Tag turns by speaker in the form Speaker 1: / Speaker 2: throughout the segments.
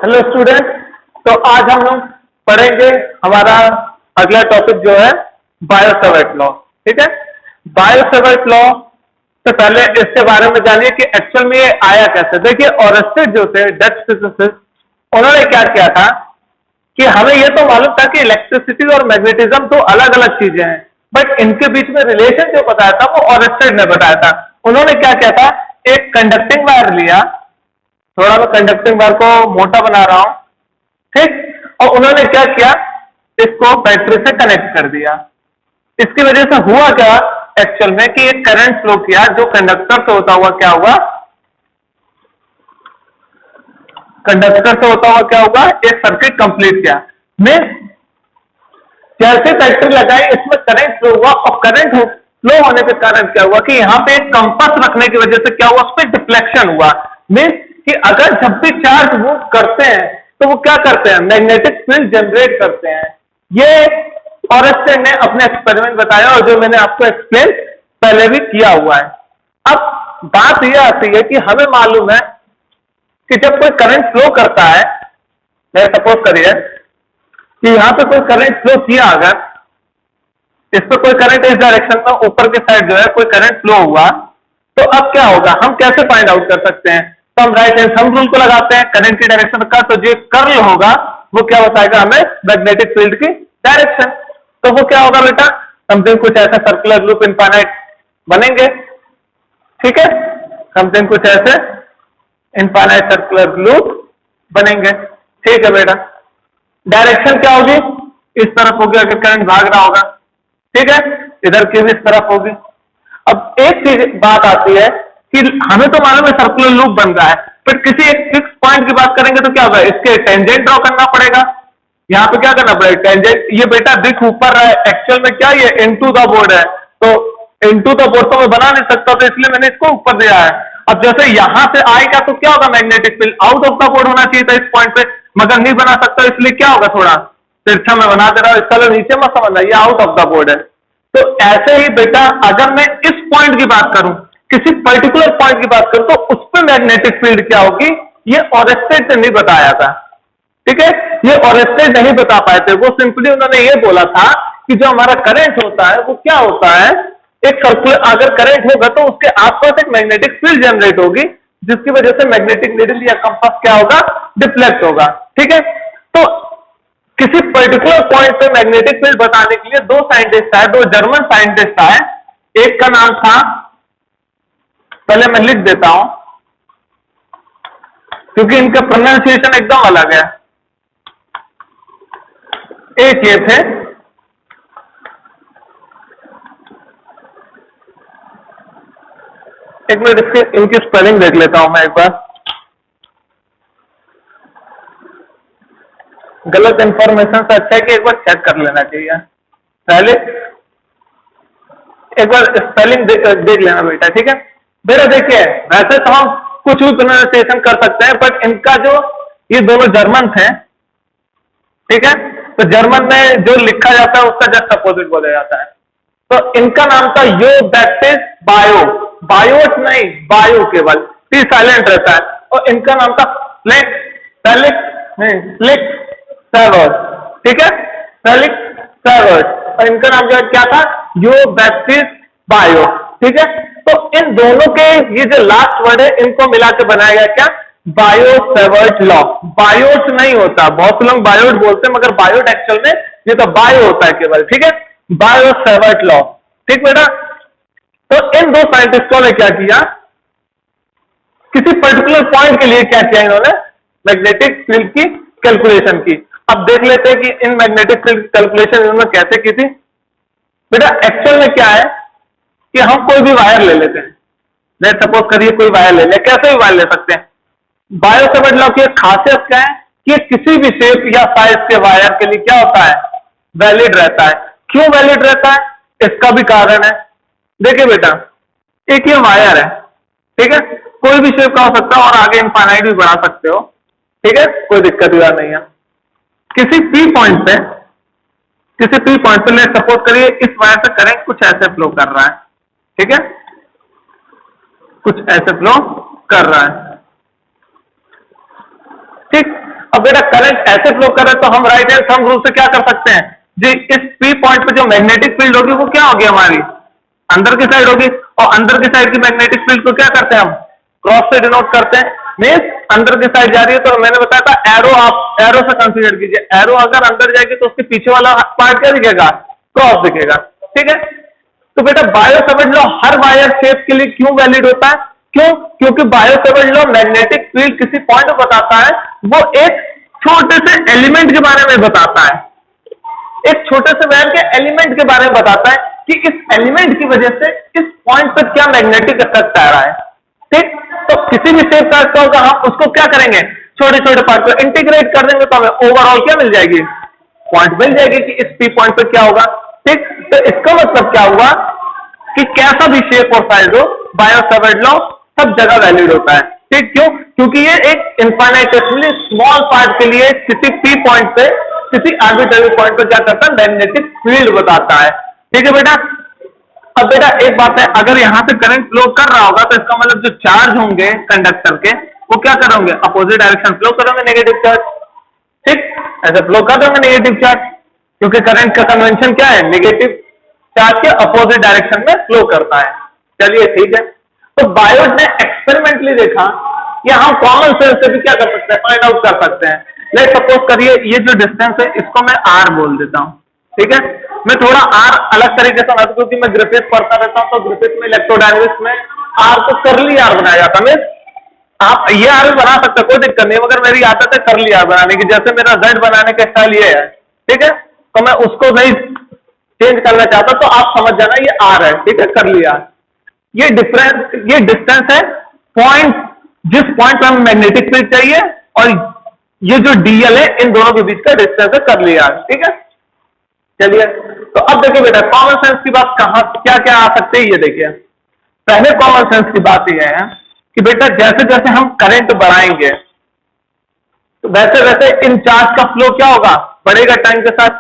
Speaker 1: Hello student. तो आज हम लोग पढ़ेंगे हमारा अगला टॉपिक जो है बायो-सैवर्ट लॉ। ठीक है, बायो-सैवर्ट लॉ से पहले इसके बारे में जानिए कि एक्चुअल में ये आया कैसे। देखिए ऑरस्टेड जो थे डच फिजिसिस्ट, उन्होंने क्या किया था कि हमें ये तो मालूम था कि इलेक्ट्रिसिटी और मैग्नेटिज्म दो अलग अलग चीजें हैं, बट इनके बीच में रिलेशन जो बताया था वो ऑरस्टेड ने बताया था। उन्होंने क्या किया था, एक कंडक्टिंग वायर लिया, थोड़ा मैं कंडक्टिंग वायर को मोटा बना रहा हूं, ठीक, और उन्होंने क्या किया, इसको बैटरी से कनेक्ट कर दिया। इसकी वजह से हुआ क्या एक्चुअल में कि एक करंट फ्लो किया जो कंडक्टर से होता हुआ क्या हुआ, कंडक्टर से होता हुआ क्या होगा, एक सर्किट कंप्लीट किया। मीन्स जैसे बैटरी लगाई इसमें करंट फ्लो हुआ, और करंट फ्लो होने के कारण क्या हुआ कि यहां पे एक कंपास रखने की वजह से क्या हुआ, उस पर डिफ्लेक्शन हुआ। मीन्स कि अगर जब भी चार्ज मूव करते हैं तो वो क्या करते हैं, मैग्नेटिक फील्ड जनरेट करते हैं। ये ऑरस्टेड ने अपने एक्सपेरिमेंट बताया और जो मैंने आपको एक्सप्लेन पहले भी किया हुआ है। अब बात यह आती है कि हमें मालूम है कि जब कोई करंट फ्लो करता है, मैं सपोज करिए कि यहां पे कोई करंट फ्लो किया, अगर इस पर कोई करंट इस डायरेक्शन में ऊपर के साइड जो है कोई करंट फ्लो हुआ, तो अब क्या होगा, हम कैसे फाइंड आउट कर सकते हैं। तो हम राइट हैंड थंब रूल को लगाते हैं करंट की डायरेक्शन का, तो जो कर्ल होगा वो क्या बताएगा हमें, मैग्नेटिक फील्ड की डायरेक्शन। तो वो क्या होगा बेटा, समथिंग कुछ ऐसा सर्कुलर लूप इनफाइनाइट बनेंगे। ठीक है, समथिंग कुछ ऐसे इनफाइनाइट सर्कुलर लूप बनेंगे। ठीक है बेटा, डायरेक्शन क्या होगी, इस तरफ होगी अगर करंट भाग रहा होगा। ठीक है, इधर की भी इस तरफ होगी। अब एक चीज बात आती है कि हमें तो मालूम है सर्कुलर लूप बन रहा है, पर किसी एक फिक्स पॉइंट की बात करेंगे तो क्या होगा, इसके टेंजेंट ड्रॉ करना पड़ेगा। यहाँ पे क्या करना पड़ेगा, टेंजेंट, ये बेटा दिख ऊपर रहा है, एक्चुअल में क्या ये इनटू द बोर्ड है, तो इनटू द बोर्ड तो मैं बना नहीं सकता, तो इसलिए मैंने इसको ऊपर दिया है। अब जैसे यहां से आएगा तो क्या होगा, magnetic field out of the board होना चाहिए था इस पॉइंट पे, मगर नहीं बना सकता, इसलिए क्या होगा, थोड़ा तिरछा मैं बना दे रहा हूं, इसका नीचे मत समझना, ये आउट ऑफ द बोर्ड है। तो ऐसे ही बेटा अगर मैं इस पॉइंट की बात करूं, किसी पर्टिकुलर पॉइंट की बात करूं, तो उस पर मैग्नेटिक फील्ड क्या होगी, ये ऑरस्टेड ने नहीं बताया था। ठीक है, ये ऑरस्टेड नहीं बता पाए थे, वो सिंपली उन्होंने ये बोला था कि जो हमारा करंट होता है वो क्या होता है, एक सर्कुलर अगर करंट होगा तो उसके आसपास एक मैग्नेटिक फील्ड जनरेट होगी, जिसकी वजह से मैग्नेटिक नीडल या कंपास क्या होगा, डिफ्लेक्ट होगा। ठीक है, तो किसी पर्टिकुलर पॉइंट पे मैग्नेटिक फील्ड बताने के लिए दो साइंटिस्ट आए, दो जर्मन साइंटिस्ट आए। एक का नाम था, पहले मैं लिख देता हूं क्योंकि इनका प्रोनाउंसिएशन एकदम अलग है। एक ये थे, एक मिनट इसके इनकी स्पेलिंग देख लेता हूं मैं एक बार, गलत इंफॉर्मेशन से अच्छा है कि एक बार चेक कर लेना चाहिए पहले, एक बार स्पेलिंग देख लेना बेटा। ठीक है बेटा, देखिए वैसे तो हम कुछ भी प्रोनाउंसिएशन कर सकते हैं, बट इनका जो, ये दोनों जर्मन थे, ठीक है, तो जर्मन में जो लिखा जाता है उसका जस्ट अपोजिट बोला जाता है। तो इनका नाम था यो बैप्टिस्ट बायो, बायोट नहीं, बायो केवल, टी साइलेंट रहता है, और इनका नाम था फेलिक्स सैवर्ट। ठीक है, फेलिक्स सैवर्ट, और इनका नाम जो है क्या था, यो बैप्टिस्ट बायो। ठीक है, तो इन दोनों के ये जो लास्ट वर्ड है इनको मिला के बनाया गया क्या, बायो-सैवर्ट लॉ। बायोट नहीं होता, बहुत लोग बायोट बोलते हैं, मगर बायोट एक्चुअल में ये तो बायो होता है केवल। ठीक है, बायो-सैवर्ट लॉ। ठीक बेटा, तो इन दो साइंटिस्टों ने क्या किया, किसी पर्टिकुलर पॉइंट के लिए क्या किया, इन्होंने मैग्नेटिक फील्ड की कैलकुलेशन की। अब देख लेते हैं कि इन मैग्नेटिक फील्ड कैलकुलेशन इन्होंने कैसे की थी। बेटा एक्चुअल में क्या है कि हम कोई भी वायर ले लेते हैं, लेट्स सपोज करिए कोई वायर ले ले, कैसे भी वायर ले सकते हैं। बायो-सैवर्ट लॉ की खासियत क्या है कि किसी भी शेप या साइज के वायर के लिए क्या होता है, वैलिड रहता है। क्यों वैलिड रहता है, इसका भी कारण है। देखिए बेटा, एक ये वायर है, ठीक है, कोई भी शेप का हो सकता है और आगे इनफाइनाइट भी बढ़ा सकते हो। ठीक है, कोई दिक्कत हुआ नहीं है। किसी पी पॉइंट पे, लेट्स सपोज करिए इस वायर से करंट कुछ ऐसे फ्लो कर रहा है। ठीक है, कुछ ऐसे फ्लो कर रहा है। ठीक, अब बेटा करंट ऐसे फ्लो कर रहा है तो हम राइट हैंड थंब रूल से क्या कर सकते हैं जी, इस पी पॉइंट पे जो मैग्नेटिक फील्ड होगी वो क्या होगी हमारी अंदर की साइड होगी, और अंदर की साइड की मैग्नेटिक फील्ड को क्या करते हैं हम क्रॉस से डिनोट करते हैं। मींस अंदर की साइड जा रही है तो मैंने बताया था एरो, आप एरो से कंसीडर कीजिए, एरो अगर अंदर जाएगी तो उसके पीछे वाला पार्ट क्या दिखेगा, क्रॉस दिखेगा। ठीक है, तो बेटा बायो सेवर्ट लॉ हर वायर शेप के लिए क्यों वैलिड होता है, क्यों, क्योंकि bio Savart law magnetic field किसी पॉइंट को बताता है, वो एक छोटे से एलिमेंट के बारे में बताता है, एक छोटे से वायर के एलिमेंट के बारे में बताता है कि इस एलिमेंट की वजह से इस पॉइंट पर क्या मैग्नेटिक इफेक्ट आ रहा है। ठीक, तो किसी भी शेप का होगा हम उसको क्या करेंगे, छोटे छोटे पार्ट को इंटीग्रेट कर देंगे तो हमें ओवरऑल क्या मिल जाएगी, पॉइंट मिल जाएगी कि इस पी पॉइंट पर क्या होगा। ठीक, तो इसका मतलब क्या हुआ कि कैसा भी शेप और साइज हो बायो सेवर्ट लॉ सब जगह वैलिड होता है। ठीक, क्यों, क्योंकि ये एक इनफाइनाइटेशनली स्मॉल पार्ट के लिए किसी पी पॉइंट पे किसी आर्बिट्ररी पॉइंट पर क्या करता है, मैग्नेटिक फील्ड बताता है। ठीक है बेटा, अब बेटा एक बात है, अगर यहां से करंट फ्लो कर रहा होगा तो इसका मतलब जो चार्ज होंगे कंडक्टर के वो क्या करोगे, अपोजिट डायरेक्शन फ्लो करोगे, नेगेटिव चार्ज। ठीक, ऐसे फ्लो कर दोगे नेगेटिव चार्ज, क्योंकि करंट का कन्वेंशन क्या है, नेगेटिव चार्ज के अपोजिट डायरेक्शन में फ्लो करता है। चलिए ठीक है, तो बायोट ने एक्सपेरिमेंटली देखा, या हम कॉमन सेंस से भी क्या कर सकते हैं, फाइंड आउट कर सकते हैं। लेट सपोज करिए ये जो डिस्टेंस है इसको मैं आर बोल देता हूं। ठीक है, मैं थोड़ा आर अलग तरीके से बनाता, क्योंकि मैं ग्रिफिथ पढ़ता रहता हूं, तो ग्रिफिथ में इलेक्ट्रोडायनेमिक्स में आर को करली आर बनाया जाता है। आप ये आर भी बना सकते, कोई दिक्कत नहीं, मगर मेरी आदत है करली आर बनाने की, जैसे मेरा जेड बनाने का स्टाइल ये है। ठीक है, तो मैं उसको नहीं चेंज करना चाहता, तो आप समझ जाना ये आर है। ठीक है, करली आर, ये डिफरेंस, ये डिस्टेंस है पॉइंट, जिस पॉइंट पर हमें मैग्नेटिक फील्ड चाहिए, और ये जो डीएल है इन दोनों के बीच का डिस्टेंस है करली आर। ठीक है, चलिए तो अब देखिए बेटा कॉमन सेंस की बात कहां क्या क्या आ सकते हैं, ये देखिए पहले कॉमन सेंस की बात यह है कि बेटा जैसे जैसे हम करंट बढ़ाएंगे तो वैसे वैसे इन चार्ज का फ्लो क्या होगा, बढ़ेगा टाइम के साथ,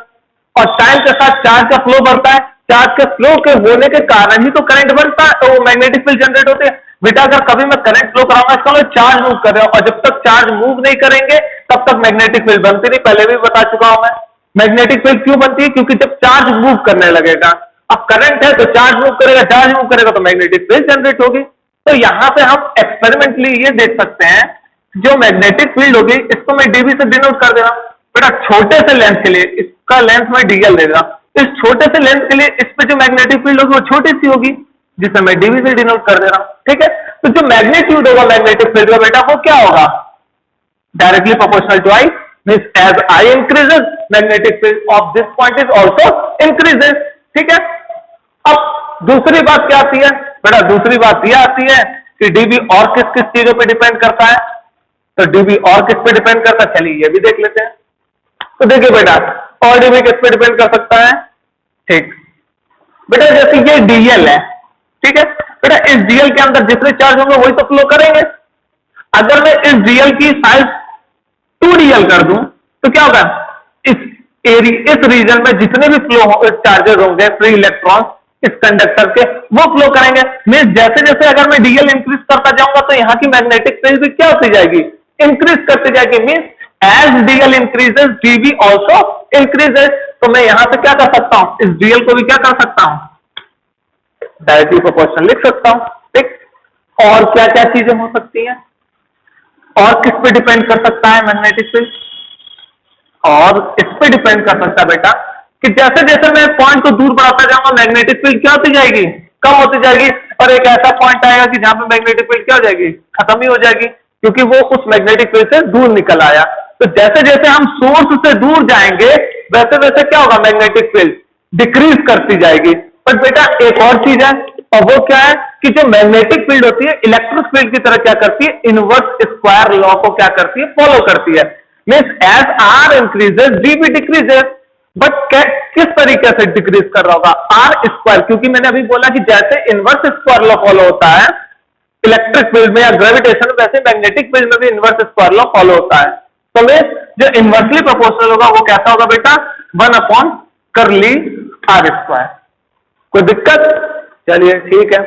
Speaker 1: और टाइम के साथ चार्ज का फ्लो बढ़ता है, चार्ज के फ्लो के होने के कारण ही तो करंट बनता है, तो वो मैग्नेटिक फील्ड जनरेट होते हैं। बेटा अगर कभी मैं करंट फ्लो कराऊंगा इसका मतलब चार्ज मूव कर रहे हो, और जब तक चार्ज मूव नहीं करेंगे तब तक मैग्नेटिक फील्ड बनती नहीं, पहले भी बता चुका हूं मैं। मैग्नेटिक फील्ड क्यों बनती है, क्योंकि जब चार्ज मूव करने लगेगा, अब करंट है तो चार्ज मूव करेगा, चार्ज मूव करेगा तो मैग्नेटिक फील्ड जनरेट होगी। तो यहां पे हम एक्सपेरिमेंटली ये देख सकते हैं, जो मैग्नेटिक फील्ड होगी इसको मैं डीबी से डिनोट कर दे रहा हूं। बेटा छोटे से लेंथ के लिए इसका लेंथ मैं डीएल दे रहा हूं, इस छोटे से लेंथ के लिए इस पे जो मैग्नेटिक फील्ड होगी वो छोटी सी होगी, जिसे मैं डीबी से डिनोट कर दे रहा हूं। ठीक है, तो जो मैग्नीट्यूड होगा मैग्नेटिक फील्ड का बेटा वो क्या होगा, directly proportional to I, means as I increases magnetic field of this point is also increases। ठीक है, अब दूसरी बात क्या आती है बेटा, दूसरी बात यह आती है कि डीबी और किस किस चीजों पे डिपेंड करता है, तो डीबी और किस पे डिपेंड करता है, चलिए ये भी देख लेते हैं। तो देखिए बेटा और डीबी किस पे डिपेंड कर सकता है। ठीक बेटा, जैसे ये डीएल है, ठीक है बेटा, इस डीएल के अंदर जितने चार्ज होंगे वही तो फ्लो करेंगे। अगर मैं इस डीएल की साइज 2dl कर दूं तो क्या होगा, इस रीजन में जितने भी फ्लो चार्जेस होंगे, फ्री इलेक्ट्रॉन इस कंडक्टर के, वो फ्लो करेंगे। मींस जैसे जैसे अगर मैं डीएल इंक्रीज करता जाऊंगा तो यहाँ की मैग्नेटिक फील्ड भी क्या होती जाएगी, इंक्रीज करती जाएगी। Means as dl increases db also increases. तो मैं यहां से क्या कर सकता हूं, इस डीएल को भी क्या कर सकता हूं, डायरेक्टली प्रोपोर्शनल लिख सकता हूं। ठीक, और क्या क्या चीजें हो सकती हैं, और किस पे डिपेंड कर सकता है मैग्नेटिक फील्ड, और इस पे डिपेंड कर सकता है बेटा कि जैसे जैसे मैं पॉइंट को दूर बढ़ाता जाऊंगा मैग्नेटिक फील्ड क्या होती जाएगी, कम होती जाएगी, और एक ऐसा पॉइंट आएगा कि जहां पे मैग्नेटिक फील्ड क्या हो जाएगी, खत्म ही हो जाएगी, क्योंकि वो उस मैग्नेटिक फील्ड से दूर निकल आया। तो जैसे जैसे हम सोर्स से दूर जाएंगे वैसे वैसे क्या होगा, मैग्नेटिक फील्ड डिक्रीज करती जाएगी। पर बेटा एक और चीज है, और वो क्या है कि जो मैग्नेटिक फील्ड होती है इलेक्ट्रिक फील्ड की तरह क्या करती है, इनवर्स स्क्वायर लॉ को क्या करती है, फॉलो करती है। Means as r increases db decreases, but किस तरीके से डिक्रीज कर रहा होगा, आर स्क्वायर, क्योंकि मैंने अभी बोला कि जैसे इनवर्स स्क्वायर लॉ फॉलो होता है इलेक्ट्रिक फील्ड में या ग्रेविटेशन में, वैसे मैग्नेटिक फील्ड में भी इनवर्स स्क्वायर लॉ फॉलो होता है। तो मींस जो इनवर्सली प्रोपोर्शनल होगा वो कैसा होगा बेटा, 1 करली आर स्क्वायर। कोई दिक्कत, चलिए ठीक है।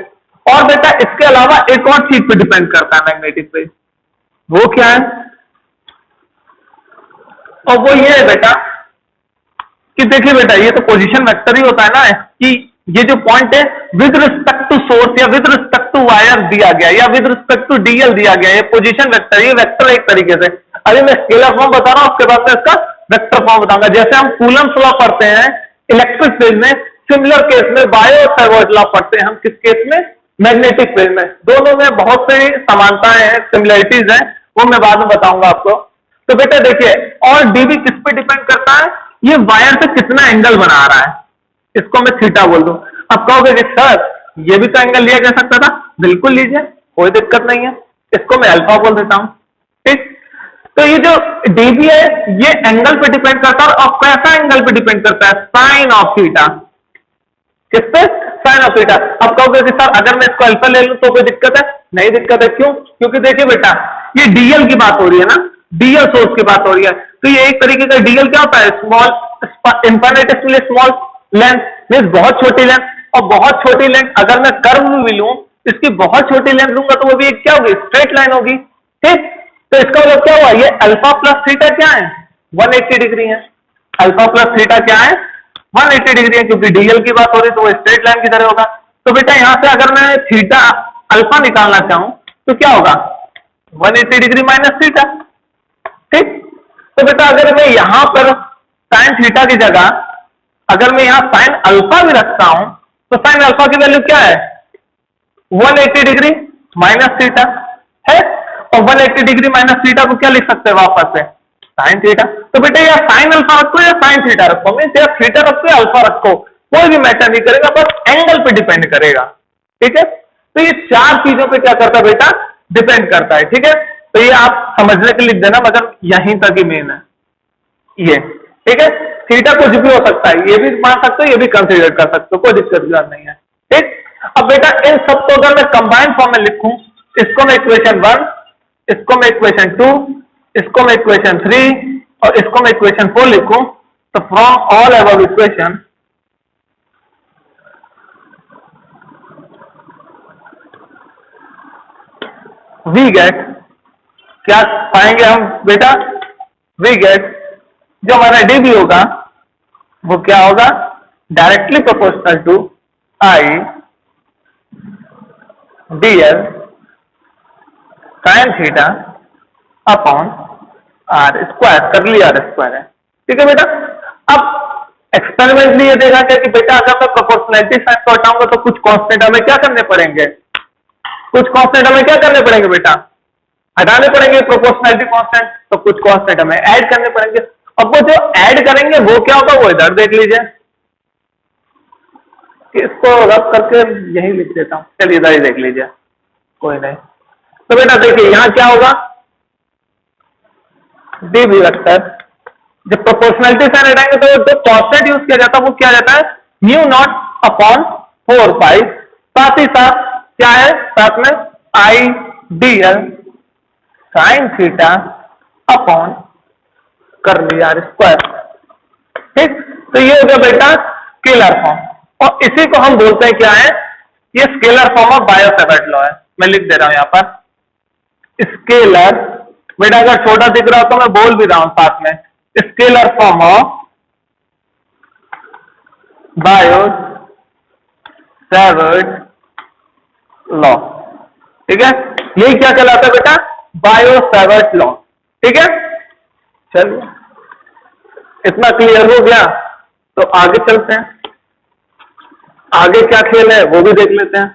Speaker 1: और बेटा इसके अलावा एक और चीज पे डिपेंड करता है मैग्नेटिक फील्ड, वो क्या है, और वो ये है बेटा कि देखिए बेटा, ये तो पोजीशन वेक्टर ही होता है ना, कि ये जो पॉइंट है विद रिस्पेक्ट टू सोर्स या विद रिस्पेक्ट टू वायर दिया गया या विद रिस्पेक्ट टू डीएल दिया गया, ये पोजीशन वेक्टर, ये वेक्टर एक तरीके से। अभी मैं स्केलर फॉर्म बता रहा हूं, उसके बाद मैं इसका वेक्टर फॉर्म बताऊंगा। जैसे हम कूलम्स लॉ पढ़ते हैं इलेक्ट्रिक फील्ड में, सिमिलर केस में बायो-सावर्ट लॉ पढ़ते हैं हम किस केस में, मैग्नेटिक फील्ड में। दोनों में बहुत सी समानताएं हैं, सिमिलरिटीज हैं, वो मैं बाद में बताऊंगा आपको। तो बेटा देखिए, और डीबी किस पे डिपेंड करता है, ये वायर से कितना एंगल बना रहा है, इसको मैं थीटा बोल दूं। अब कहोगे कि सर ये भी तो एंगल लिया जा सकता था, बिल्कुल लीजिए, कोई दिक्कत नहीं है, इसको मैं अल्फा बोल देता हूं। ठीक, तो ये जो डीबी है ये एंगल पे डिपेंड करता है, और कैसा एंगल पे डिपेंड करता है, साइन ऑफ थीटा। किस पे, साइन ऑफ थीटा। अब कहोगे कि सर अगर मैं इसको अल्फा ले लूं तो कोई दिक्कत है, नहीं दिक्कत है। क्यों, क्योंकि देखिए बेटा, ये डीएल की बात हो रही है ना, डीएल सोर्स की बात हो रही है, तो ये एक तरीके का डीएल क्या होता है, स्मॉल इनफाइनाइटेसिमली स्मॉल लेंथ, मींस बहुत छोटी लेंथ। और बहुत छोटी लेंथ अगर मैं कर्व भी लूं, इसकी बहुत छोटी लेंथ लूंगा तो वो भी एक क्या होगी, स्ट्रेट लाइन होगी। ठीक, तो इसका मतलब क्या हुआ, ये अल्फा प्लस थीटा क्या है, 180 डिग्री है। अल्फा प्लस थीटा क्या है, 180 डिग्री है, क्योंकि डीएल की बात हो रही है तो वो स्ट्रेट लाइन की तरह होगा। तो बेटा यहां से अगर मैं थीटा अल्फा निकालना चाहूं तो क्या होगा, 180 डिग्री माइनस थीटा। ठीक, तो बेटा अगर मैं यहां पर साइन थीटा की जगह अगर मैं यहां साइन अल्फा भी रखता हूं तो साइन अल्फा की वैल्यू क्या है, 180 डिग्री माइनस थीटा है। और 180 डिग्री माइनस थीटा को क्या लिख सकते हैं वापस से, साइन थीटा। तो बेटा या साइन अल्फा रखो या साइन थीटा रखो, मीन या थीटा रखो या अल्फा रखो, कोई भी मैटर नहीं करेगा, बस एंगल पे डिपेंड करेगा। ठीक है, तो ये चार चीजों पे क्या करता है बेटा, डिपेंड करता है। ठीक है, तो ये आप समझने के लिए लिख देना, मगर यहीं तक ही मेन है ये। ठीक है, थीटा कुछ भी हो सकता है, ये भी मान सकते हो, ये भी कंसीडर कर सकते हो, कोई दिक्कत की बात नहीं है। ठीक, अब बेटा इन सब को अगर मैं कंबाइंड फॉर्म में लिखूं, इसको मैं इक्वेशन 1, इसको मैं इक्वेशन 2, इसको मैं इक्वेशन 3 और इसको मैं इक्वेशन 4 लिखूं, तो from all above equation we get, क्या पाएंगे हम बेटा, वी गेट जो हमारा डीबी होगा वो क्या होगा, directly proportional to I dl sine theta upon r square, कर लिया आर स्क्वायर है। ठीक है बेटा, अब एक्सपेरिमेंट में ये देखा गया कि बेटा अगर मैं प्रोपोर्शनैलिटी साइन को हटाऊंगा तो कुछ कांस्टेंट हमें क्या करने पड़ेंगे, कुछ कांस्टेंट हमें क्या करने पड़ेंगे बेटा, हटाने पड़ेंगे प्रोपोर्शनैलिटी कांस्टेंट, तो कुछ कांस्टेंट हमें ऐड करने पड़ेंगे। अब वो जो ऐड करेंगे वो क्या होगा, वो इधर देख लीजिए, इसको रब करके यही लिख देता हूं, चलिए इधर ही देख लीजिए, कोई नहीं। तो बेटा देखिए यहां क्या होगा, डी वी वेक्टर, जब प्रोपोर्शनैलिटी साइन हटाएंगे तो जो कांस्टेंट यूज किया जाता है वो क्या जाता है, म्यू नॉट अपॉन 4 पाई, साथ ही साथ क्या है, साथ में आई d l sine theta upon कर लिया आर स्क्वायर। ठीक, तो ये हो गया बेटा स्केलर फॉर्म, और इसी को हम बोलते हैं क्या है, ये scalar form of Biot-Savart law है। मैं लिख दे रहा हूं यहां पर स्केलर, बेटा अगर छोटा दिख रहा हो तो मैं बोल भी रहा हूं साथ में, scalar form of Biot-Savart law. ठीक है, यही क्या कहलाता है बेटा, बायो-सावर्ट लॉ। ठीक है, चलिए इतना क्लियर हो गया, तो आगे चलते हैं, आगे क्या खेल है वो भी देख लेते हैं।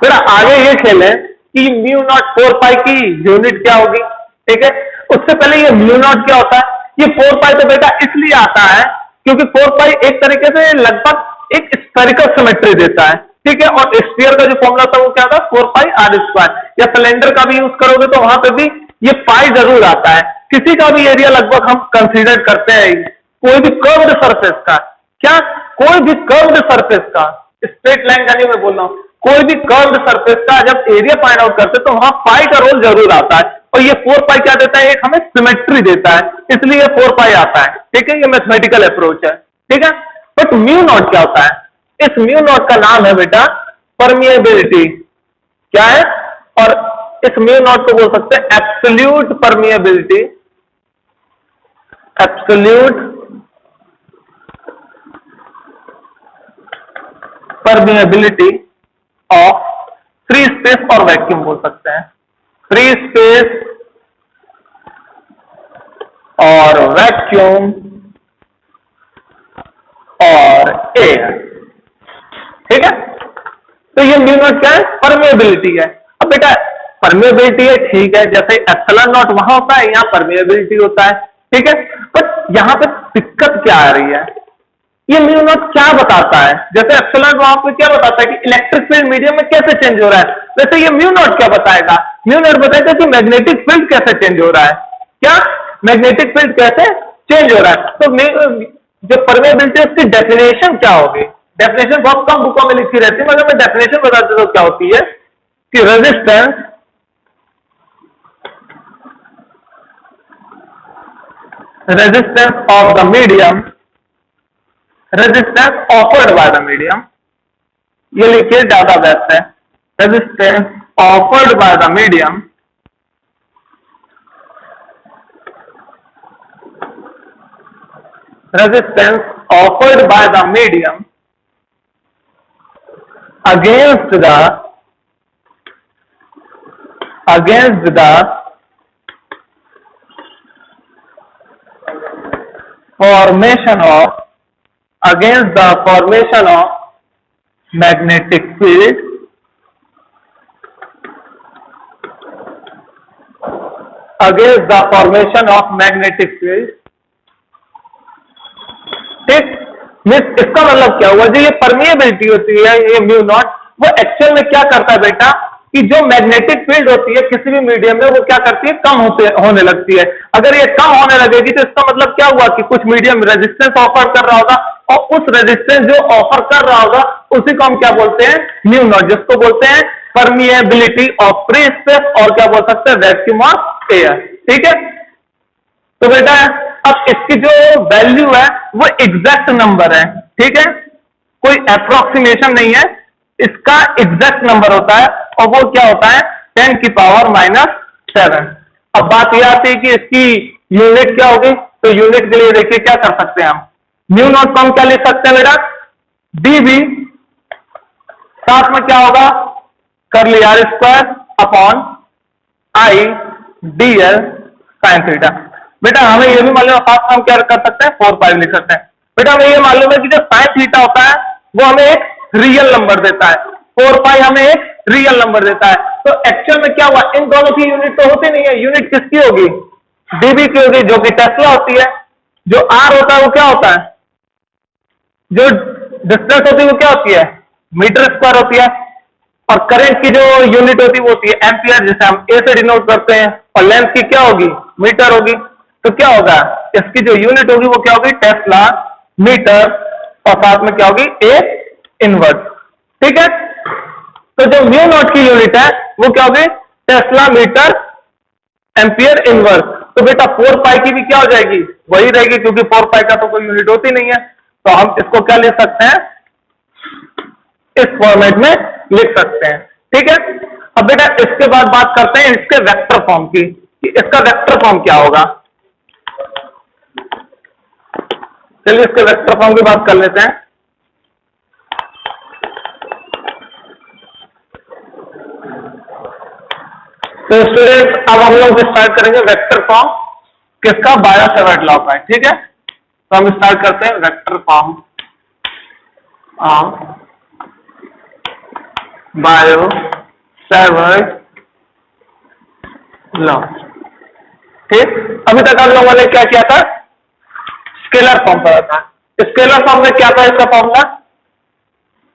Speaker 1: फिर आगे ये खेल है कि म्यू नॉट 4 पाई की यूनिट क्या होगी। ठीक है, उससे पहले ये म्यू नॉट क्या होता है, ये 4 पाई तो बेटा इसलिए आता है क्योंकि 4 पाई एक तरीके से लगभग एक स्फेरिकल सिमेट्री देता है। ठीक है, और स्फीयर का जो फॉर्मूला था वो क्या था, 4 पाई आर स्क्वायर, या सिलेंडर का भी यूज करोगे तो वहां पे भी ये पाई जरूर आता है। किसी का भी एरिया लगभग हम कंसीडर करते हैं, कोई भी कर्व्ड सरफेस का, क्या कोई भी कर्व्ड सरफेस का, स्ट्रेट लाइन का नहीं मैं बोल रहा हूं, कोई भी कर्व्ड सरफेस का जब एरिया फाइंड आउट करते तो वहां पाई का रोल जरूर आता है, और ये 4 पाई क्या देता है, एक हमें सिमेट्री देता है, इसलिए ये 4 पाई आता है। ठीक है, ये मैथमेटिकल अप्रोच है। ठीक है, बट म्यू नॉट क्या होता है, इस म्यू नॉट का नाम है बेटा परमिएबिलिटी, क्या है, और इस म्यू नॉट को बोल सकते हैं absolute permeability, absolute permeability of free space और वैक्यूम बोल सकते हैं, फ्री स्पेस और वैक्यूम और एयर। ठीक है, तो ये म्यू नॉट क्या है? परमिएबिलिटी है। अब बेटा परमिएबिलिटी है, ठीक है, जैसे एप्सिलॉन नॉट वहां होता है, यहां परमिएबिलिटी होता है। ठीक है, बट यहां पे दिक्कत क्या आ रही है? ये म्यू नॉट क्या बताता है? जैसे एप्सिलॉन वहां पे क्या बताता है कि इलेक्ट्रिक फील्ड मीडियम में कैसे चेंज हो रहा है, वैसे ये म्यू नॉट क्या बताएगा? म्यू नॉट बताएगा कि मैग्नेटिक फील्ड कैसे चेंज हो रहा है। क्या? मैग्नेटिक फील्ड कैसे चेंज हो रहा है। तो जो परमिएबिलिटी है उसकी डेफिनेशन क्या होगी? डेफिनेशन बहुत कम बुकों में लिखी रहती है, मगर मैं डेफिनेशन बता देता हूं क्या होती है कि resistance of the medium, resistance offered by the medium, ये लिखिए ज्यादा बेस्ट है, resistance offered by the medium resistance offered by the medium against the formation of magnetic field ठीक। इसका मतलब क्या हुआ? जो ये परमिएबिलिटी होती है, ये म्यू नॉट, वो एक्चुअल में क्या करता है बेटा कि जो मैग्नेटिक फील्ड होती है किसी भी मीडियम में, वो क्या करती है? कम होने लगती है। अगर ये कम होने लगेगी तो इसका मतलब क्या हुआ कि कुछ मीडियम रेजिस्टेंस ऑफर कर रहा होगा, और उस रेजिस्टेंस जो ऑफर कर रहा होगा उसी को हम क्या बोलते हैं? म्यू नॉट, जिसको बोलते हैं परमिएबिलिटी ऑफ फ्री स्पेस, और क्या बोल सकते हैं? Vacuum of air. ठीक है, तो बेटा अब इसकी जो वैल्यू है वो एग्जैक्ट नंबर है। ठीक है, कोई अप्रोक्सीमेशन नहीं है, इसका एग्जैक्ट नंबर होता है, और वो क्या होता है? 10 की पावर -7। अब बात यह आती है कि इसकी यूनिट क्या होगी, तो यूनिट के लिए देखिए क्या कर सकते हैं हम, म्यू नॉट को हम क्या लिख सकते हैं बेटा? डीबी, साथ में क्या होगा? Curly r square upon I d l sine theta. बेटा हमें ये भी मालूम है, साथ में हम क्या कर सकते हैं? 4 पाई लिख सकते हैं। बेटा हमें ये मालूम है कि जो साइन थीटा होता है वो हमें एक रियल नंबर देता है, 4 पाई हमें एक रियल नंबर देता है। तो एक्चुअल में क्या हुआ? इन दोनों की यूनिट तो होती नहीं है, यूनिट किसकी होगी? डीबी की होगी, जो कि टेस्ला होती है। जो आर होता है वो क्या होता है? जो डिस्टेंस होती है वो क्या होती है? मीटर स्क्वायर होती है। और करंट की जो यूनिट होती है वो होती है एम्पियर, जिसे हम ए से डिनोट करते हैं, और लेंथ की क्या होगी? मीटर होगी। तो क्या होगा? इसकी जो यूनिट होगी वो क्या होगी? टेस्ला मीटर, और साथ में क्या होगी? A inverse. ठीक है, तो जो म्यू नॉट की यूनिट है वो क्या होगी? Tesla metre ampere inverse. तो बेटा 4 पाई की भी क्या हो जाएगी? वही रहेगी, क्योंकि 4 पाई का तो कोई यूनिट होती नहीं है। तो हम इसको क्या लिख सकते हैं? इस फॉर्मेट में लिख सकते हैं। ठीक है, अब बेटा इसके बाद बात करते हैं इसके वेक्टर फॉर्म की, कि इसका वेक्टर फॉर्म क्या होगा। चलिए इसके वेक्टर फॉर्म की बात कर लेते हैं। तो स्टूडेंट अब हम लोग स्टार्ट करेंगे वेक्टर फॉर्म किसका? बायो-सैवर्ट लॉ का। ठीक है, तो हम स्टार्ट करते हैं वेक्टर फॉर्म बायो-सैवर्ट लॉ। ठीक, अभी तक हम लोगों ने क्या किया था? स्केलर फॉर्म पढ़ा था। स्केलर फॉर्म में क्या था? इसका फॉर्मूला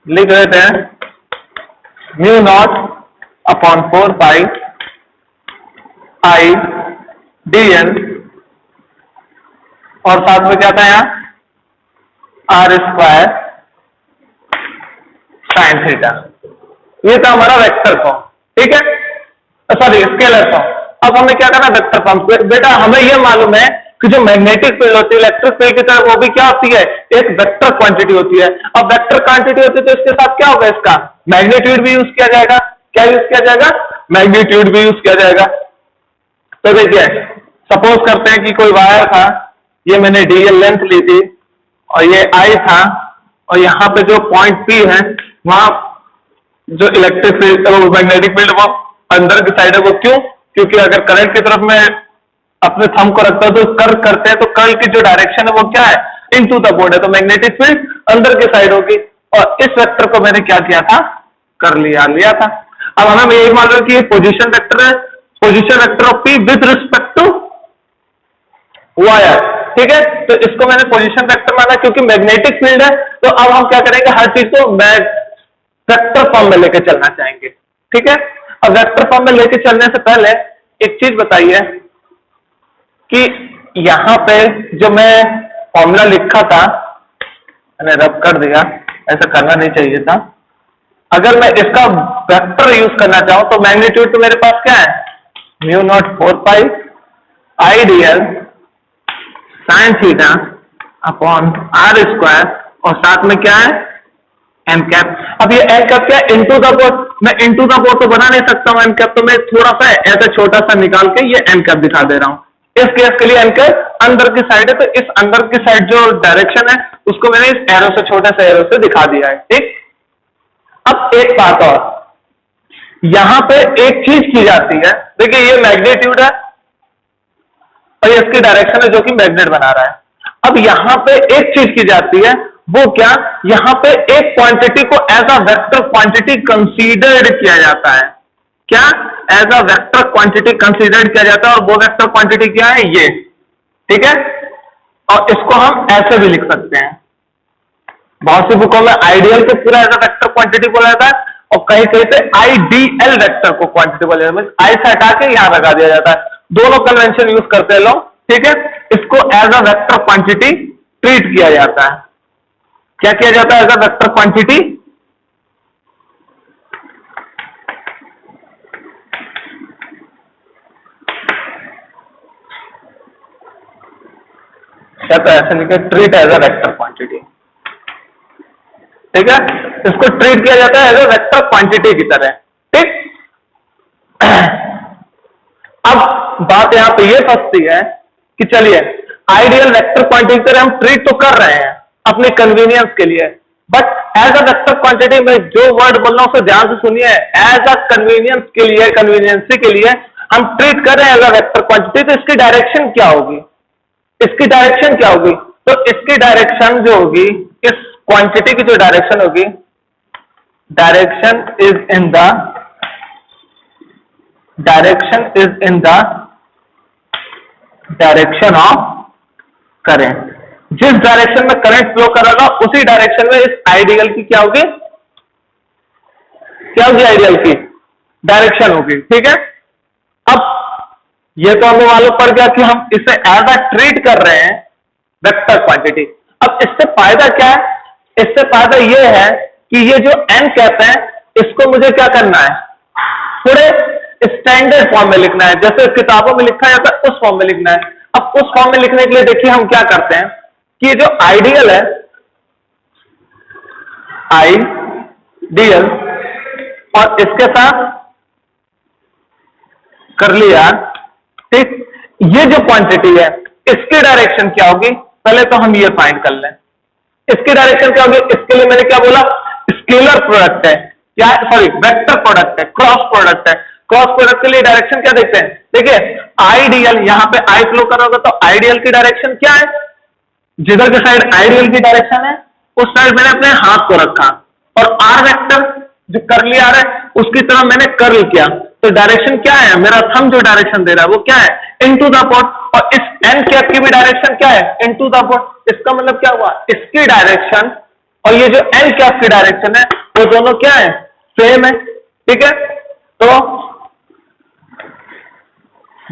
Speaker 1: लिख देते हैं, mu naught upon 4 pi I d n, और साथ में क्या था यहाँ? R square sine theta. ये था हमारा वेक्टर फॉर्म। ठीक है, सॉरी स्केलर फॉर्म। अब हमें क्या करना? Vector form. बेटा हमें यह मालूम है कि जो मैग्नेटिक फील्ड होती है इलेक्ट्रिक फील्ड की तरह, वो भी क्या होती है? एक वेक्टर क्वांटिटी होती है। अब वेक्टर क्वांटिटी होती है तो इसके साथ क्या होगा? इसका मैग्नीट्यूड भी यूज किया जाएगा। क्या यूज किया जाएगा? मैग्नीट्यूड भी यूज किया जाएगा। तो देखिए सपोज करते हैं कि कोई वायर था, ये मैंने डीएल लेंथ ली थी और ये आई था, और यहाँ पे जो पॉइंट पी है वहां जो इलेक्ट्रिक फील्ड मैग्नेटिक फील्ड वो अंदर की साइड है। वो क्यों? क्योंकि अगर करंट की तरफ मैं अपने थंब को रखता हूं तो कर्ल करते हैं, तो कर्ल की जो डायरेक्शन है वो क्या है? इनटू द बोर्ड है, तो मैग्नेटिक फील्ड अंदर की साइड होगी। और इस वेक्टर को मैंने क्या किया था? कर लिया था। अब हमें यही मान लो कि ये पोजीशन वेक्टर है, position vector of P with respect to wire, ठीक है। तो इसको मैंने पोजीशन वेक्टर माना क्योंकि मैग्नेटिक फील्ड है। तो अब हम क्या करेंगे? हर चीज को वेक्टर फॉर्म में लेके चलना चाहेंगे, ठीक है। अब वेक्टर फॉर्म में लेके चलने से पहले एक चीज बताइए कि यहां पे जो मैं फॉर्मूला लिखा था, मैंने रब कर दिया, ऐसा करना नहीं चाहिए था। अगर मैं इसका वेक्टर यूज करना चाहूं तो मैग्नीट्यूड तो मेरे पास क्या है? Mu naught 4 pi I dl sine theta upon r square, और साथ में क्या है? N cap. अब ये एन कैप क्या है? Into the board. मैं इनटू द बोर्ड तो बना नहीं सकता हूं एन कैप, तो मैं थोड़ा सा ऐसा छोटा सा निकाल के ये एन कैप दिखा दे रहा हूं। इस केस के लिए एन कैप अंदर की साइड है, तो इस अंदर की साइड जो डायरेक्शन है उसको मैंने इस एरो से, छोटे से एरो से दिखा दिया है, ठीक। अब एक बात और, यहां पे एक चीज की जाती है, देखिए ये मैग्नीट्यूड है और ये इसकी डायरेक्शन है जो कि मैग्नेट बना रहा है। अब यहां पे एक चीज की जाती है, वो क्या? यहां पे एक क्वांटिटी को as a vector quantity considered किया जाता है। क्या? As a vector quantity considered किया जाता है, और वो वेक्टर क्वांटिटी क्या है? ये, ठीक है। और इसको हम ऐसे भी लिख सकते हैं, बहुत सी बुकों में आइडियल को पूरा एज अ वेक्टर क्वांटिटी बोला जाता है, और कहीं कहीं पे आईडीएल वेक्टर को क्वांटिटी बोला जाता है। आई से हटा के यहां लगा दिया जाता है, दोनों कन्वेंशन यूज करते हैं लोग, ठीक है। इसको as a vector quantity treat किया जाता है। क्या किया जाता है? एज अ वेक्टर क्वांटिटी या तो ऐसे लिखे, treat as a vector quantity, ठीक है। इसको ट्रीट किया जाता है एज अ वेक्टर क्वांटिटी की तरह, ठीक। अब बात यहां पे ये फंसती है कि चलिए आइडियल वेक्टर क्वांटिटी की तरह हम ट्रीट तो कर रहे हैं अपने कन्वीनियंस के लिए, but as a vector quantity में जो वर्ड बोल रहा हूं उसे ध्यान से सुनिए। एज अ कन्वीनियंस के लिए, कन्वीनियंसी के लिए हम ट्रीट कर रहे हैं एज अ वेक्टर क्वांटिटी, तो इसकी डायरेक्शन क्या होगी? इसकी डायरेक्शन क्या होगी? तो इसकी डायरेक्शन जो होगी, इस क्वांटिटी की जो डायरेक्शन होगी, direction is in the direction of current. जिस डायरेक्शन में करंट फ्लो कर रहा था उसी डायरेक्शन में इस आइडियल की क्या होगी? क्या होगी? आइडियल की डायरेक्शन होगी, ठीक है। अब ये तो हमें मालूम पड़ गया कि हम इसे एज अ ट्रीट कर रहे हैं वेक्टर क्वांटिटी। अब इससे फायदा क्या है? इससे फायदा यह है कि ये जो एन कैप है इसको मुझे क्या करना है? थोड़े स्टैंडर्ड फॉर्म में लिखना है, जैसे किताबों में लिखा जाता है उस फॉर्म में लिखना है। अब उस फॉर्म में लिखने के लिए देखिए हम क्या करते हैं कि ये जो आइडियल है, आइडियल, और इसके साथ कर लिया, ठीक। ये जो क्वांटिटी है इसकी डायरेक्शन क्या होगी? पहले तो हम ये फाइंड कर लें, इसकी डायरेक्शन क्या होगी। इसके लिए मैंने क्या बोला? स्केलर प्रोडक्ट है, क्या? सॉरी, वेक्टर प्रोडक्ट है, क्रॉस प्रोडक्ट है। क्रॉस प्रोडक्ट के लिए डायरेक्शन क्या देखते हैं? देखिए आइडियल, यहां पे आई फ्लो कर रहा होगा तो आइडियल की डायरेक्शन क्या है? जिधर की साइड आइडियल की डायरेक्शन है उस साइड मैंने अपने हाथ को रखा, और आर वेक्टर जो कर्ली आ रहा है उसकी तरफ मैंने कर्ल किया, तो डायरेक्शन क्या है? मेरा थंब जो डायरेक्शन दे रहा है वो क्या है? Into the board. और इस एन कैप की भी डायरेक्शन क्या है? Into the board. इसका मतलब क्या हुआ? इसकी डायरेक्शन और ये जो एन कैप की डायरेक्शन है वो दोनों क्या है? सेम है, ठीक है। तो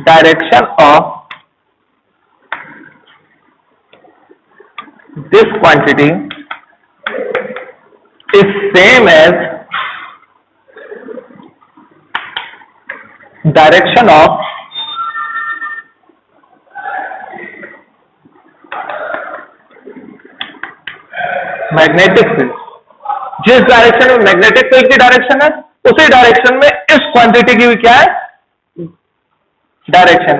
Speaker 1: direction of this quantity is same as direction of magnetic field. जिस डायरेक्शन में मैग्नेटिक फील्ड की डायरेक्शन है उसी डायरेक्शन में इस क्वांटिटी की भी क्या है डायरेक्शन,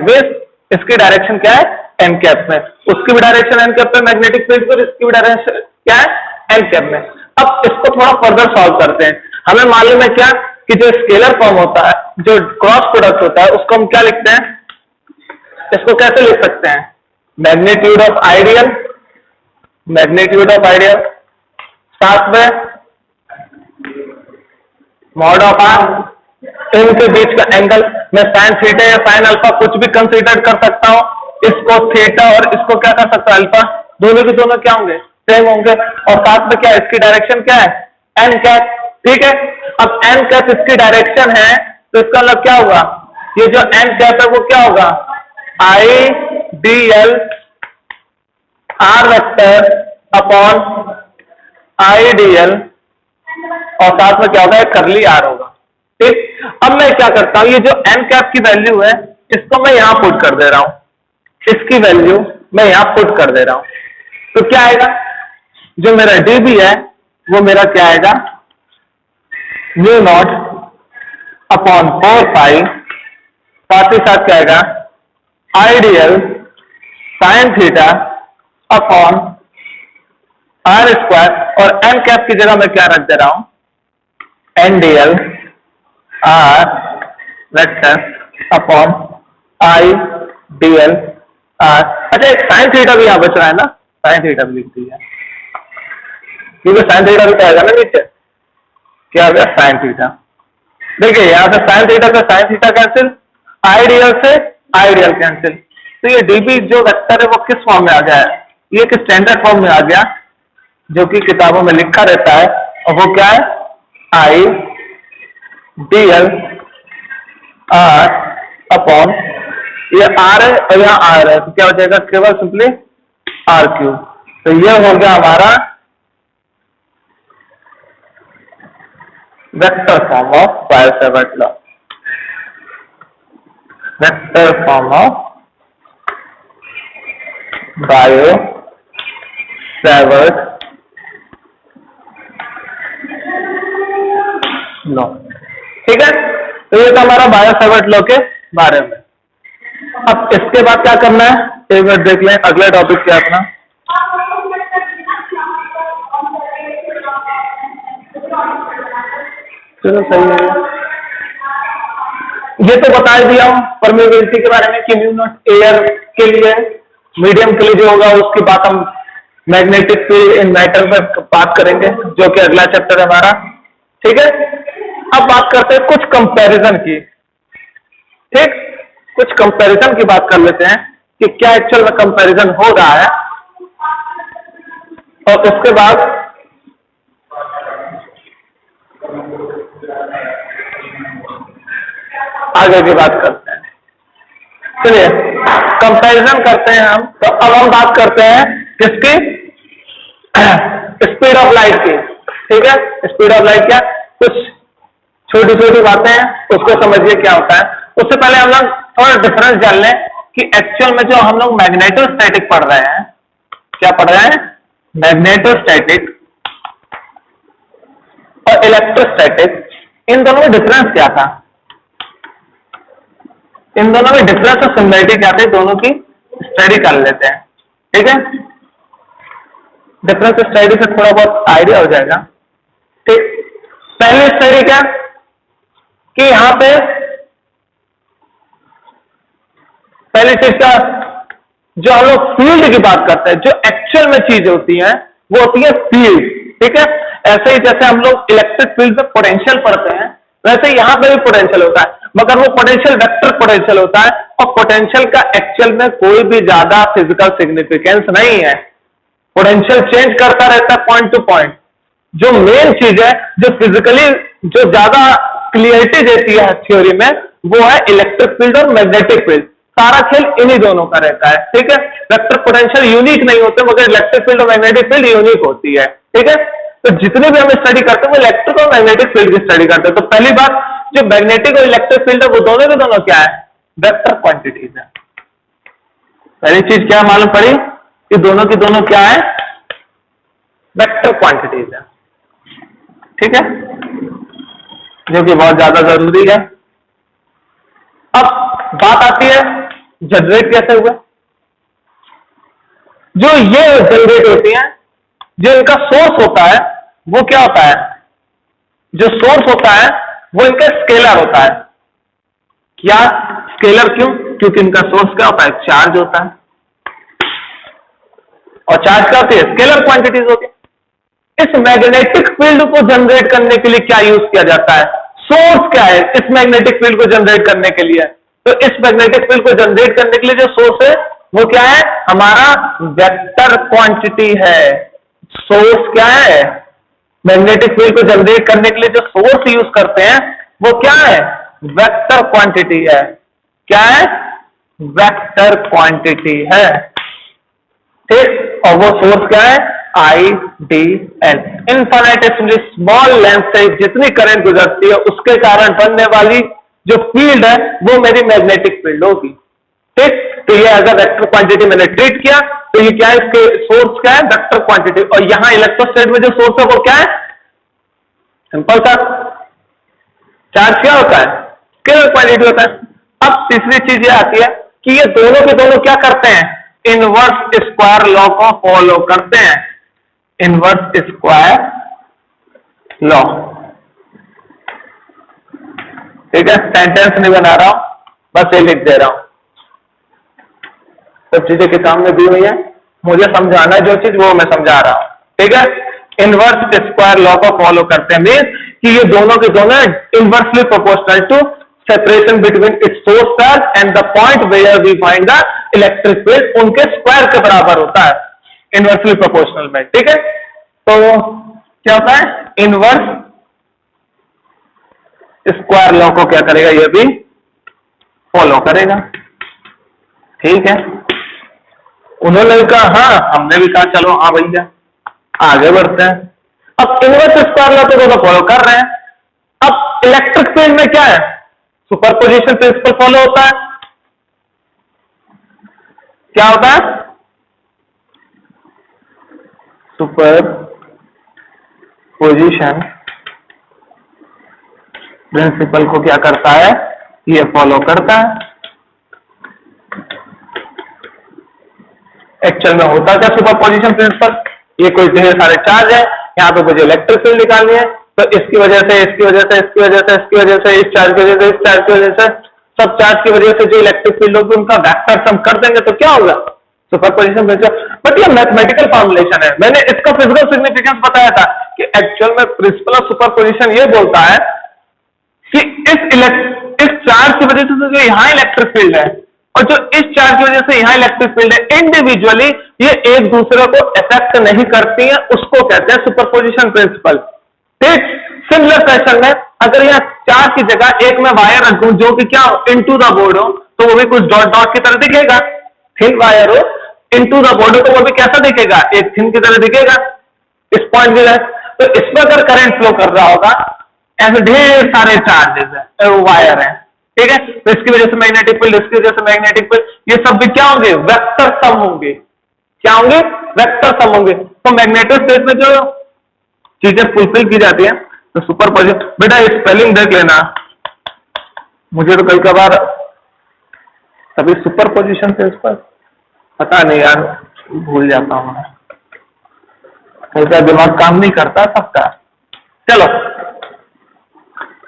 Speaker 1: इसकी डायरेक्शन क्या है एन कैप में, उसकी भी डायरेक्शन एन कैप में मैग्नेटिक फील्ड पर, इसकी भी डायरेक्शन क्या है एन कैप में। अब इसको थोड़ा फर्दर सॉल्व करते हैं। हमें मालूम है क्या कि जो स्केलर फॉर्म होता है, जो क्रॉस प्रोडक्ट होता है, उसको हम क्या लिखते हैं, इसको कैसे लिख सकते हैं, magnitude of ideal, magnitude of ideal, साथ में मॉड ऑफ आर, इनके बीच का एंगल, मैं साइन थीटा या साइन अल्फा कुछ भी कंसीडर कर सकता हूं, इसको थीटा और इसको क्या कर सकता हूं अल्फा, दोनों के दोनों क्या होंगे सेम होंगे, और साथ में क्या इसकी डायरेक्शन क्या है एन कैप, ठीक है। अब एन कैप इसकी डायरेक्शन है तो इसका मतलब क्या होगा, ये जो एन कैप है वो क्या होगा आई d l r vector upon I d L, और साथ में क्या होगा करली आर होगा, ठीक। अब मैं क्या करता हूं, ये जो एन कैप की वैल्यू है इसको मैं यहां पुट कर दे रहा हूं, इसकी वैल्यू मैं यहां पुट कर दे रहा हूं, तो क्या आएगा, जो मेरा डीबी है वो मेरा क्या आएगा म्यू नॉट अपॉन 4 पाई, साथ ही साथ क्या आएगा I dl sine theta upon r square, और एन कैप की जगह मैं क्या रख दे रहा हूं n d l r vector upon I d l r. अच्छा एक साइन थीटा भी यहां बच रहा है ना, साइन थीटा भी लिख दिया, क्योंकि साइन थीटा भी क्या आएगा ना नीचे, क्या आ गया साइन थीटा, देखिए यहां से साइन थीटा से साइन थीटा कैंसिल, आइडियल से आइडियल कैंसिल, तो ये डीबी जो वेक्टर है वो किस फॉर्म में आ गया है, ये एक स्टैंडर्ड फॉर्म में आ गया जो कि किताबों में लिखा रहता है, और वो क्या है आई डी एल आर अपॉन, ये आर है और यहाँ आर है, तो क्या हो जाएगा केवल सिंपली आर क्यूब, तो ये हो गया हमारा vector form of Biot-Savart law, vector form of Biot-Savart law, ठीक है। तो ये था हमारा बायो-सावर्ट लॉ के बारे में। अब इसके बाद क्या करना है एक बार देख लें, अगला टॉपिक क्या अपना, चलो सही है, ये तो बता दिया हूं परमेबिलिटी के बारे में कि म्यू नॉट एयर के लिए, मीडियम के लिए जो होगा उसकी बात हम मैग्नेटिक फील्ड इन मैटर में बात करेंगे, जो कि अगला चैप्टर है हमारा, ठीक है। अब बात करते हैं कुछ कंपैरिजन की, ठीक, कुछ कंपैरिजन की बात कर लेते हैं कि क्या एक्चुअल में कंपैरिजन हो रहा है, और उसके बाद आगे की बात करते हैं। चलिए कंपैरिजन करते हैं हम, तो अब हम बात करते हैं किसकी, स्पीड ऑफ लाइट की, ठीक है। स्पीड ऑफ लाइट क्या, कुछ छोटी छोटी बातें हैं उसको समझिए क्या होता है। उससे पहले हम लोग थोड़ा डिफरेंस जान लें कि एक्चुअल में जो हम लोग मैग्नेटोस्टैटिक पढ़ रहे हैं, क्या पढ़ रहे हैं मैग्नेटोस्टैटिक और इलेक्ट्रोस्टैटिक, इन दोनों में डिफरेंस क्या था, इन दोनों में डिफरेंस और सिमिलरिटी क्या थे, दोनों की स्टडी कर लेते हैं, ठीक है। डिफरेंस स्टडी से थोड़ा बहुत आइडिया हो जाएगा, ठीक। पहली स्टडी क्या कि यहां पे पहली चीज का जो हम लोग फील्ड की बात करते हैं, जो एक्चुअल में चीज होती है वो होती है फील्ड, ठीक है। ऐसे ही जैसे हम लोग इलेक्ट्रिक फील्ड में पोटेंशियल पढ़ते हैं, वैसे यहां पे भी पोटेंशियल होता है, मगर वो पोटेंशियल वेक्टर पोटेंशियल होता है, और पोटेंशियल का एक्चुअल में कोई भी ज्यादा फिजिकल सिग्निफिकेंस नहीं है, पोटेंशियल चेंज करता रहता है पॉइंट टू पॉइंट। जो मेन चीज है जो फिजिकली जो ज्यादा क्लियरिटी देती है थ्योरी में, वो है इलेक्ट्रिक फील्ड और मैग्नेटिक फील्ड, सारा खेल इन्हीं दोनों का रहता है, ठीक है। वेक्टर पोटेंशियल यूनिक नहीं होते, मगर इलेक्ट्रिक फील्ड और मैग्नेटिक फील्ड यूनिक होती है, ठीक है। तो जितने भी हम स्टडी करते हैं वो इलेक्ट्रिक और मैग्नेटिक फील्ड की स्टडी करते हैं। तो पहली बात, जो मैग्नेटिक और इलेक्ट्रिक फील्ड है वो दोनों के दोनों क्या है, वेक्टर क्वांटिटीज है। पहली चीज क्या मालूम पड़ी कि दोनों की दोनों क्या है, वेक्टर क्वांटिटीज है, ठीक है, जो कि बहुत ज्यादा जरूरी है अब बात आती है जनरेट कैसे हुआ। जो ये जनरेट होती है, जो इनका सोर्स होता है वो क्या होता है, जो सोर्स होता है वो इनका स्केलर होता है। क्या स्केलर क्यों? क्योंकि इनका सोर्स क्या होता है, चार्ज होता है, और चार्ज क्या होती है, स्केलर क्वांटिटीज होती है। इस मैग्नेटिक फील्ड को जनरेट करने के लिए क्या यूज किया जाता है, सोर्स क्या है इस मैग्नेटिक फील्ड को जनरेट करने के लिए? तो इस मैग्नेटिक फील्ड को जनरेट करने के लिए जो सोर्स है वो क्या है, हमारा वेक्टर क्वांटिटी है। सोर्स क्या है, मैग्नेटिक फील्ड को जनरेट करने के लिए जो सोर्स यूज करते हैं वो क्या है, वेक्टर क्वांटिटी है। क्या है, वेक्टर क्वांटिटी है। ठीक, और वो सोर्स क्या है, IDL, इनफाइनाइटेसिमली स्मॉल लेंथ से जितनी करंट गुजरती है उसके कारण बनने वाली जो फील्ड है वो मेरी मैग्नेटिक फील्ड होगी। ठीक, तो ये अगर वेक्टर क्वांटिटी मैंने ट्रीट किया तो ये क्या है, इसके सोर्स क्या है, वेक्टर क्वांटिटी। और यहां इलेक्ट्रोस्टैट में जो सोर्स है वो क्या है, सिंपल सा चार्ज क्या होता है, स्केलर क्वांटिटी होता है। अब तीसरी चीज ये आती है कि ये दोनों के दोनों क्या करते हैं, इनवर्स स्क्वायर लॉ को फॉलो करते हैं। इनवर्स स्क्वायर लॉ, ठीक है, सेंटेंस नहीं बना रहा हूं, बस ये लिख दे रहा हूं। सब चीजें के सामने दी हुई है, मुझे समझाना जो चीज वो मैं समझा रहा हूं। ठीक है, इनवर्स स्क्वायर लॉ को फॉलो करते हैं, मीन कि ये दोनों के दोनों inversely proportional to separation between its source charge and the point where we find the electric field, उनके स्क्वायर के बराबर होता है इनवर्सली प्रोपोर्शनल में। ठीक है, तो क्या होता है, इनवर्स स्क्वायर लॉ को क्या करेगा, ये भी फॉलो करेगा। ठीक है, उन्होंने भी कहा हाँ, हमने भी कहा चलो हाँ भैया आगे बढ़ते हैं। अब इनवर्स स्क्वायर लॉ तो दोनों फॉलो कर रहे हैं। अब इलेक्ट्रिक फील्ड में क्या है, सुपरपोजिशन प्रिंसिपल फॉलो होता है। क्या होता है, सुपरपोजिशन प्रिंसिपल को क्या करता है, ये फॉलो करता है। एक्चुअल में होता क्या सुपरपोजिशन प्रिंसिपल, ये कोई ढेर सारे चार्ज है, यहाँ पे मुझे इलेक्ट्रिक फील्ड निकालनी है, तो इसकी वजह से इसकी वजह से इसकी वजह से इसकी वजह से इस चार्ज की वजह से इस चार्ज की वजह से सब चार्ज की वजह से जो इलेक्ट्रिक फील्ड होगी उनका वेक्टर सम कर देंगे तो क्या होगा, सुपरपोजिशन प्रिंसिपल। बट ये मैथमेटिकल फॉर्मुलेशन है, मैंने इसका फिजिकल सिग्निफिकेंस बताया था कि एक्चुअल में प्रिंसिपल ऑफ सुपरपोजिशन ये बोलता है कि इस चार्ज की वजह से जो यहां इलेक्ट्रिक फील्ड है और जो इस चार्ज की वजह से यहां इलेक्ट्रिक फील्ड है, इंडिविजुअली ये एक दूसरे को इफेक्ट नहीं करती है, उसको कहते हैं सुपरपोजिशन प्रिंसिपल। ठीक, सिमिलर फैशन में अगर यहाँ चार्ज की जगह एक मैं वायर रखूं जो कि क्या इनटू द बोर्ड हो, तो वो भी कुछ डॉट डॉट की तरह दिखेगा। थिन वायर हो इनटू द बोर्ड हो तो वो भी कैसा दिखेगा, एक थिन की तरह दिखेगा। इस पॉइंट में तो इसमें अगर करंट फ्लो कर रहा होगा, ऐसे ढेर सारे चार्जेस है, वायर है, ठीक है, तो इसकी वजह से मैग्नेटिक फील्ड, इसकी वजह से मैग्नेटिक फील्ड, ये सब भी क्या होंगे, वेक्टर सम होंगे। क्या होंगे, वेक्टर सम होंगे। तो मैग्नेटिक स्पेस में जो चीजें फुलफिल की जाती है, तो सुपरपोजिशन, बेटा स्पेलिंग देख लेना, मुझे तो कई कबार सभी सुपरपोजिशन से इस पर पता नहीं यार, भूल जाता हूं मैं, कई दिमाग काम नहीं करता सबका। चलो,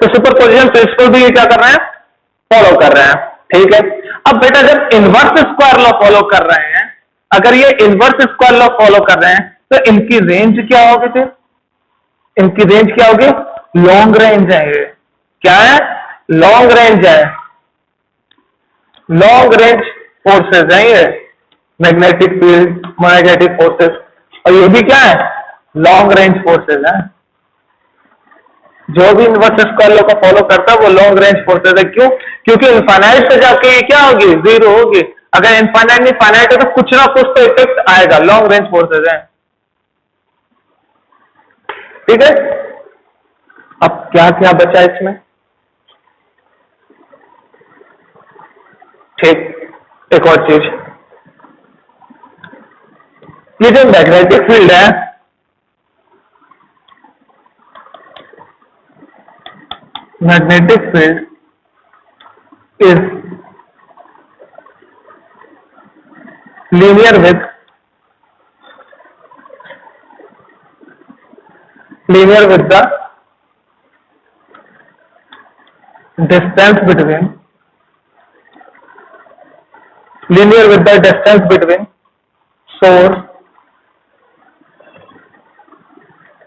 Speaker 1: तो सुपरपोजिशन प्रिंसिपल भी ये क्या कर रहे हैं, फॉलो कर रहे हैं। ठीक है, अब बेटा जब इनवर्स स्क्वायर लॉ फॉलो कर रहे हैं, अगर ये इनवर्स स्क्वायर लॉ फॉलो कर रहे हैं तो इनकी रेंज क्या होगी, फिर इनकी रेंज क्या होगी, लॉन्ग रेंज है। ये क्या है, लॉन्ग रेंज है, लॉन्ग रेंज फोर्सेस है ये, मैग्नेटिक फील्ड, मैग्नेटिक फोर्सेस, और ये भी क्या है, लॉन्ग रेंज फोर्सेस है। जो भी इनवर्स स्क्वायर लॉ को फॉलो करता है वो लॉन्ग रेंज फोर्सेस है। क्यों, क्योंकि इनफाइनाइट पे जाके ये क्या होगी, जीरो होगी। अगर इनफाइनाइट नहीं फाइनाइट है तो कुछ ना कुछ तो इफेक्ट आएगा, लॉन्ग रेंज फोर्सेस है। ठीक है, अब क्या क्या बचा इसमें, ठीक, एक और चीज, ये जो मैग्नेटिक फील्ड है, magnetic field is linear with the distance between source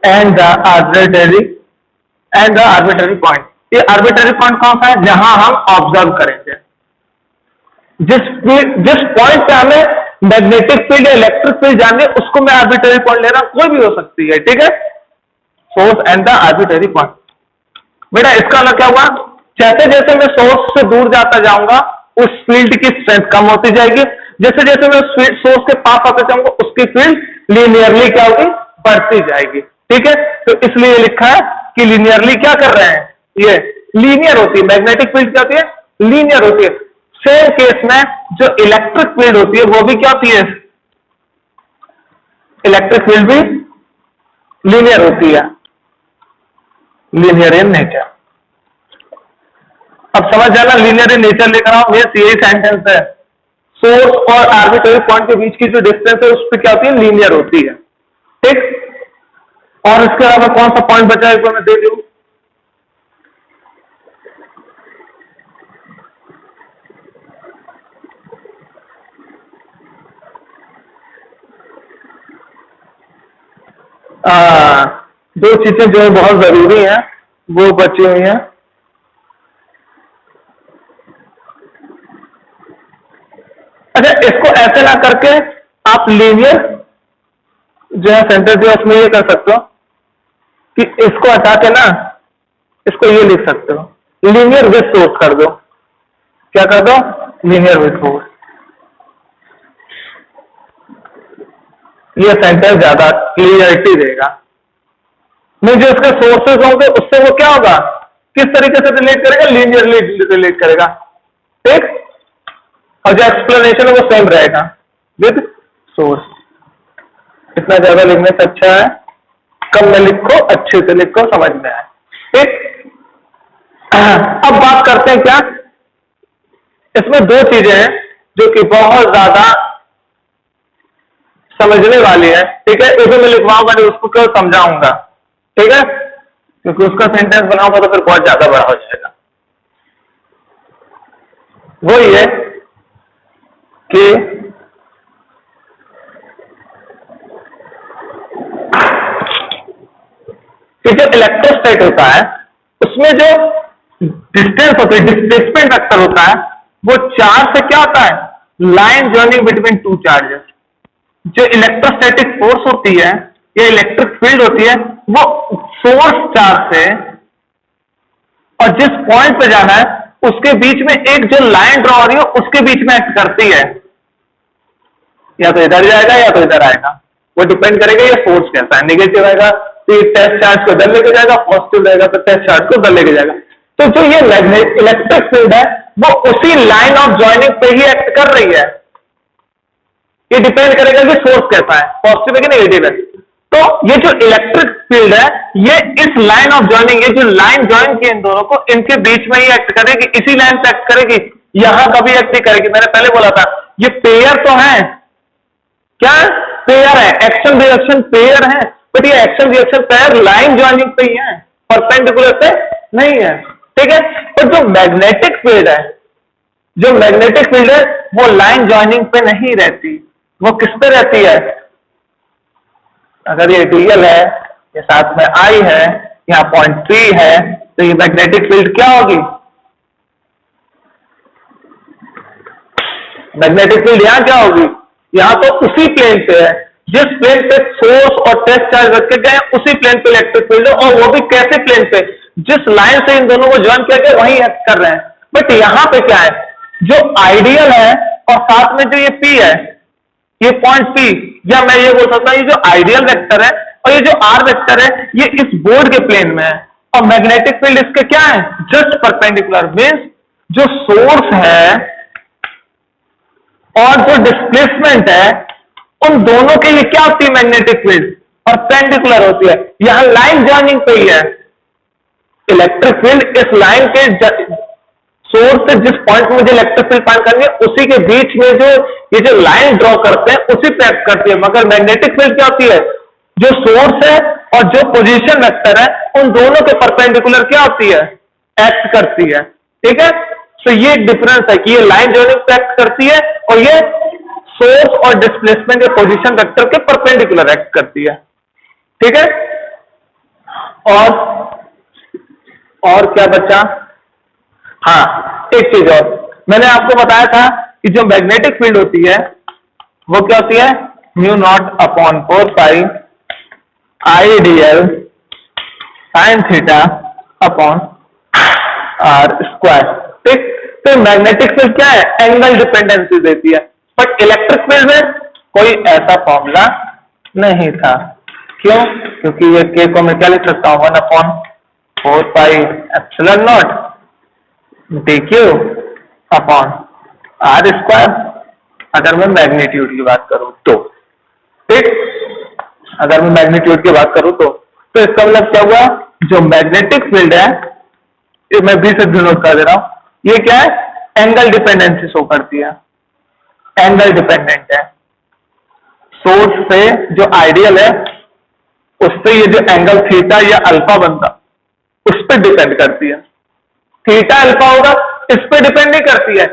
Speaker 1: and the arbitrary point. ये आर्बिट्ररी पॉइंट कौन सा है? जहां हम ऑब्जर्व करेंगे, जिस पॉइंट पे हमें मैग्नेटिक फील्ड या इलेक्ट्रिक फील्ड जाननी है, उसको मैं आर्बिट्ररी पॉइंट ले रहा हूं, कोई भी हो सकती है, ठीक है। Source and the arbitrary point. बेटा इसका मतलब क्या हुआ? जैसे जैसे मैं सोर्स से दूर जाता जाऊंगा, उस फील्ड की स्ट्रेंथ कम होती जाएगी, जैसे जैसे मैं सोर्स के पास आते जाऊंगा, उसकी फील्ड लीनियरली क्या होगी? बढ़ती जाएगी, ठीक है। तो इसलिए लिखा है कि लीनियरली क्या कर रहे हैं, ये लीनियर होती है। मैग्नेटिक फील्ड क्या होती है? लीनियर होती है। सेम केस में जो इलेक्ट्रिक फील्ड होती है वो भी क्या होती है? इलेक्ट्रिक फील्ड भी लीनियर होती है, लीनियर इन नेचर। अब समझ जाना, लीनियर इन नेचर लिख रहा हूं, यही सेंटेंस है। सोर्स और आर्बिट्ररी पॉइंट के बीच की जो डिस्टेंस है उस पर क्या होती है? लीनियर होती है, ठीक। और इसके अलावा कौन सा पॉइंट बचा है, मैं दे दूं। दो चीजें जो बहुत जरूरी हैं वो बची हुई हैं। अच्छा, इसको ऐसे ना करके आप लीनियर जो है सेंटेंस जो उसमें ये कर सकते हो कि इसको हटा के ना इसको ये लिख सकते हो, लीनियर विद सोर्स कर दो। क्या कर दो? Linear with source. ये सेंटेंस ज्यादा क्लियरिटी देगा। नहीं, जो इसके सोर्सेज होंगे उससे वो क्या होगा? किस तरीके से रिलेट करेगा? लीनियरली रिलेट करेगा, ठीक। और जो एक्सप्लेनेशन है वो सेम रहेगा विद सोर्स। इतना ज्यादा लिखने से अच्छा है कम में लिखो, अच्छे से लिखो, समझ में आए, ठीक। अब बात करते हैं क्या, इसमें दो चीजें हैं जो कि बहुत ज्यादा समझने वाली है, ठीक है। इसे मैं लिखवाऊंगा नहीं, उसको क्यों समझाऊंगा, ठीक है, क्योंकि उसका सेंटेंस बनाऊंगा तो फिर बहुत ज्यादा बड़ा हो जाएगा। वो ये कि जो इलेक्ट्रोस्टैट होता है उसमें जो डिस्टेंस होती है, डिस्प्लेसमेंट वेक्टर होता है, वो चार्ज से क्या होता है? Line joining between two charges. जो इलेक्ट्रोस्टैटिक फोर्स होती है या इलेक्ट्रिक फील्ड होती है वो सोर्स चार्ज से और जिस पॉइंट पे जाना है उसके बीच में एक जो लाइन ड्रॉ हो रही है उसके बीच में एक्ट करती है। या तो इधर जाएगा या तो इधर आएगा, वो डिपेंड करेगा ये फोर्स कैसा है। नेगेटिव आएगा तो ये टेस्ट चार्ज को इधर लेके जाएगा, पॉजिटिव रहेगा तो टेस्ट चार्ज को उधर लेके जाएगा। तो जो ये इलेक्ट्रिक फील्ड है वो उसी लाइन ऑफ जॉइनिंग पे ही एक्ट कर रही है। ये डिपेंड करेगा कि सोर्स कैसा है, पॉजिटिव है कि नेगेटिव है। तो ये जो इलेक्ट्रिक फील्ड है ये इस लाइन ऑफ जॉइनिंग, ये जो लाइन जॉइन की इन दोनों को, इनके बीच में ही एक्ट करेगी, इसी लाइन पे एक्ट करेगी, यहां कभी एक्ट नहीं करेगी। मैंने पहले बोला था ये पेयर तो है, क्या पेयर है, एक्शन रिएक्शन पेयर है, बट ये action reaction pair line joining पे ही है, परपेंडिकुलर पे नहीं है, ठीक है। पर जो मैग्नेटिक फील्ड है, जो मैग्नेटिक फील्ड है वो लाइन जॉइनिंग पे नहीं रहती, वो किस पे रहती है? अगर ये डीएल है, ये साथ में आई है, यहाँ पॉइंट 3 है, तो ये मैग्नेटिक फील्ड क्या होगी? मैग्नेटिक फील्ड यहां क्या होगी? यहां तो उसी प्लेन पे है, जिस प्लेन पे सोर्स और टेस्ट चार्ज रखे गए उसी प्लेन पे इलेक्ट्रिक फील्ड है, और वो भी कैसे प्लेन पे? जिस लाइन से इन दोनों को ज्वाइन किया गया वहीं एक्ट कर रहे हैं। बट यहां पे क्या है, जो आइडियल है और साथ में जो ये पी है, ये पॉइंट पी, या मैं ये बोल सकता हूं ये जो आइडियल वेक्टर है और ये जो आर वेक्टर है ये इस बोर्ड के प्लेन में है, और मैग्नेटिक फील्ड इसके क्या है? Just perpendicular. मीन्स जो सोर्स है और जो डिस्प्लेसमेंट है उन दोनों के लिए क्या होती है? मैग्नेटिक फील्ड परपेंडिकुलर होती है। यहां लाइन जॉइनिंग पे ही है, इलेक्ट्रिक फील्ड इस लाइन के सोर्स से जिस पॉइंट में मुझे इलेक्ट्रिक फील्ड फाइंड करनी है उसी के बीच में जो ये जो लाइन ड्रॉ करते हैं उसी पे एक्ट करती है। मगर मैग्नेटिक फील्ड क्या होती है, जो सोर्स है और जो पोजीशन वेक्टर है उन दोनों के परपेंडिकुलर क्या होती है, एक्ट करती है। ठीक है, तो ये डिफरेंस है कि ये लाइन जोइनिंग पे एक्ट करती है और ये सोर्स और डिस्प्लेसमेंट या पोजीशन वेक्टर के परपेंडिकुलर एक्ट करती है। ठीक है, और क्या बचा, हाँ एक चीज और मैंने आपको बताया था कि जो मैग्नेटिक फील्ड होती है वो क्या होती है, mu naught upon 4 pi I dl sine theta upon r square. ठीक, तो मैग्नेटिक फील्ड क्या है, एंगल डिपेंडेंसी देती है, बट इलेक्ट्रिक फील्ड में कोई ऐसा फॉर्मूला नहीं था। क्यों, क्योंकि ये के को मैं क्या लिख सकता हूं, 1 upon 4 pi epsilon naught dq upon r square, अगर मैं मैग्नीट्यूड की बात करूं तो। ठीक, अगर मैं मैग्नीट्यूड की बात करूं तो इसका मतलब क्या हुआ, जो मैग्नेटिक फील्ड है, ये मैं बी से डिनोट कर दे रहा हूं, ये क्या है, एंगल डिपेंडेंसी शो करती है, एंगल डिपेंडेंट है। सोर्स से जो आइडियल है उस पे ये जो एंगल थीटा या अल्फा बनता उस पर डिपेंड करती है। थीटा अल्फा होगा इस पे डिपेंड नहीं करती है,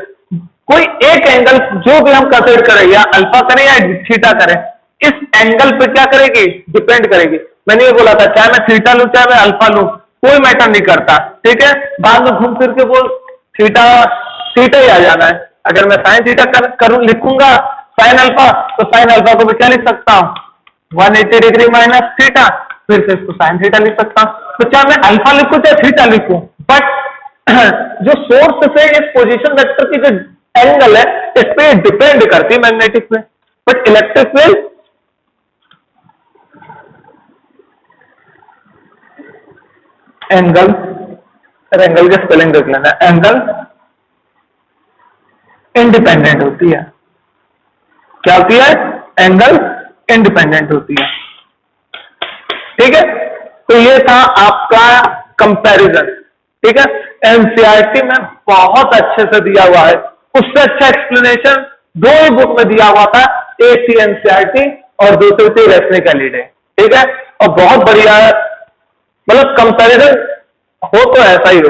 Speaker 1: कोई एक एंगल जो भी हम कंसीडर करें, या अल्फा करें या थीटा करें, इस एंगल पे क्या करेगी, डिपेंड करेगी। मैंने ये बोला था चाहे मैं थीटा लूं चाहे मैं अल्फा लूं कोई मैटर नहीं करता। ठीक है, बाद में घूम फिर के बोल थीटा ही आ जाना है। अगर मैं साइन थीटा करूं लिखूंगा साइन अल्फा, तो साइन अल्फा को मैं क्या लिख सकता हूं, 180 डिग्री माइनस थीटा, फिर से इसको साइन थीटा लिख सकता हूं। तो चाहे मैं अल्फा लिखूं चाहे थीटा लिखूं, बट जो सोर्स से इस पोजीशन वेक्टर की जो एंगल है इस पे डिपेंड करती है magnetic field. But electric field angle के स्पेलिंग देख लेना, एंगल इंडिपेंडेंट होती है। क्या होती है, एंगल इंडिपेंडेंट होती है। ठीक है, तो ये था आपका कंपैरिजन। ठीक है, एनसीईआरटी में बहुत अच्छे से दिया हुआ है, उससे अच्छा एक्सप्लेनेशन 2 ही बुक में दिया हुआ था, एक थी एनसीईआरटी और दूसरी थी रेसनिक डे। ठीक है, और बहुत बढ़िया है, मतलब कंपैरिजन हो तो ऐसा ही हो।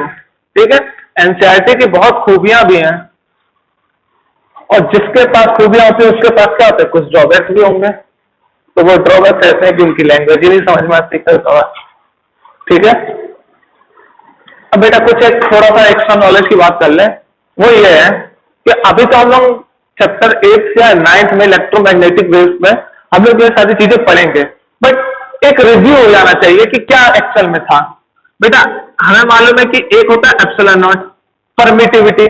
Speaker 1: ठीक है, एनसीईआरटी की बहुत खूबियां भी हैं और जिसके पास खूबियां होती है उसके पास क्या होता है, कुछ ड्रॉबैक्स भी होंगे। तो वो ड्रॉबैक्स ऐसे हैं कि उनकी लैंग्वेज ही नहीं समझ में आती। ठीक है, अब बेटा कुछ एक थोड़ा सा एक्स्ट्रा नॉलेज की बात कर लें, वो ये है कि अभी तो हम लोग चैप्टर 8 या 9 में इलेक्ट्रोमैग्नेटिक वेव्स में हम लोग ये सारी चीजें पढ़ेंगे, बट एक रिव्यू हो जाना चाहिए कि क्या एक्चुअल में था। बेटा हमें मालूम है कि एक होता है एप्सिलॉन नॉट परमिटिविटी,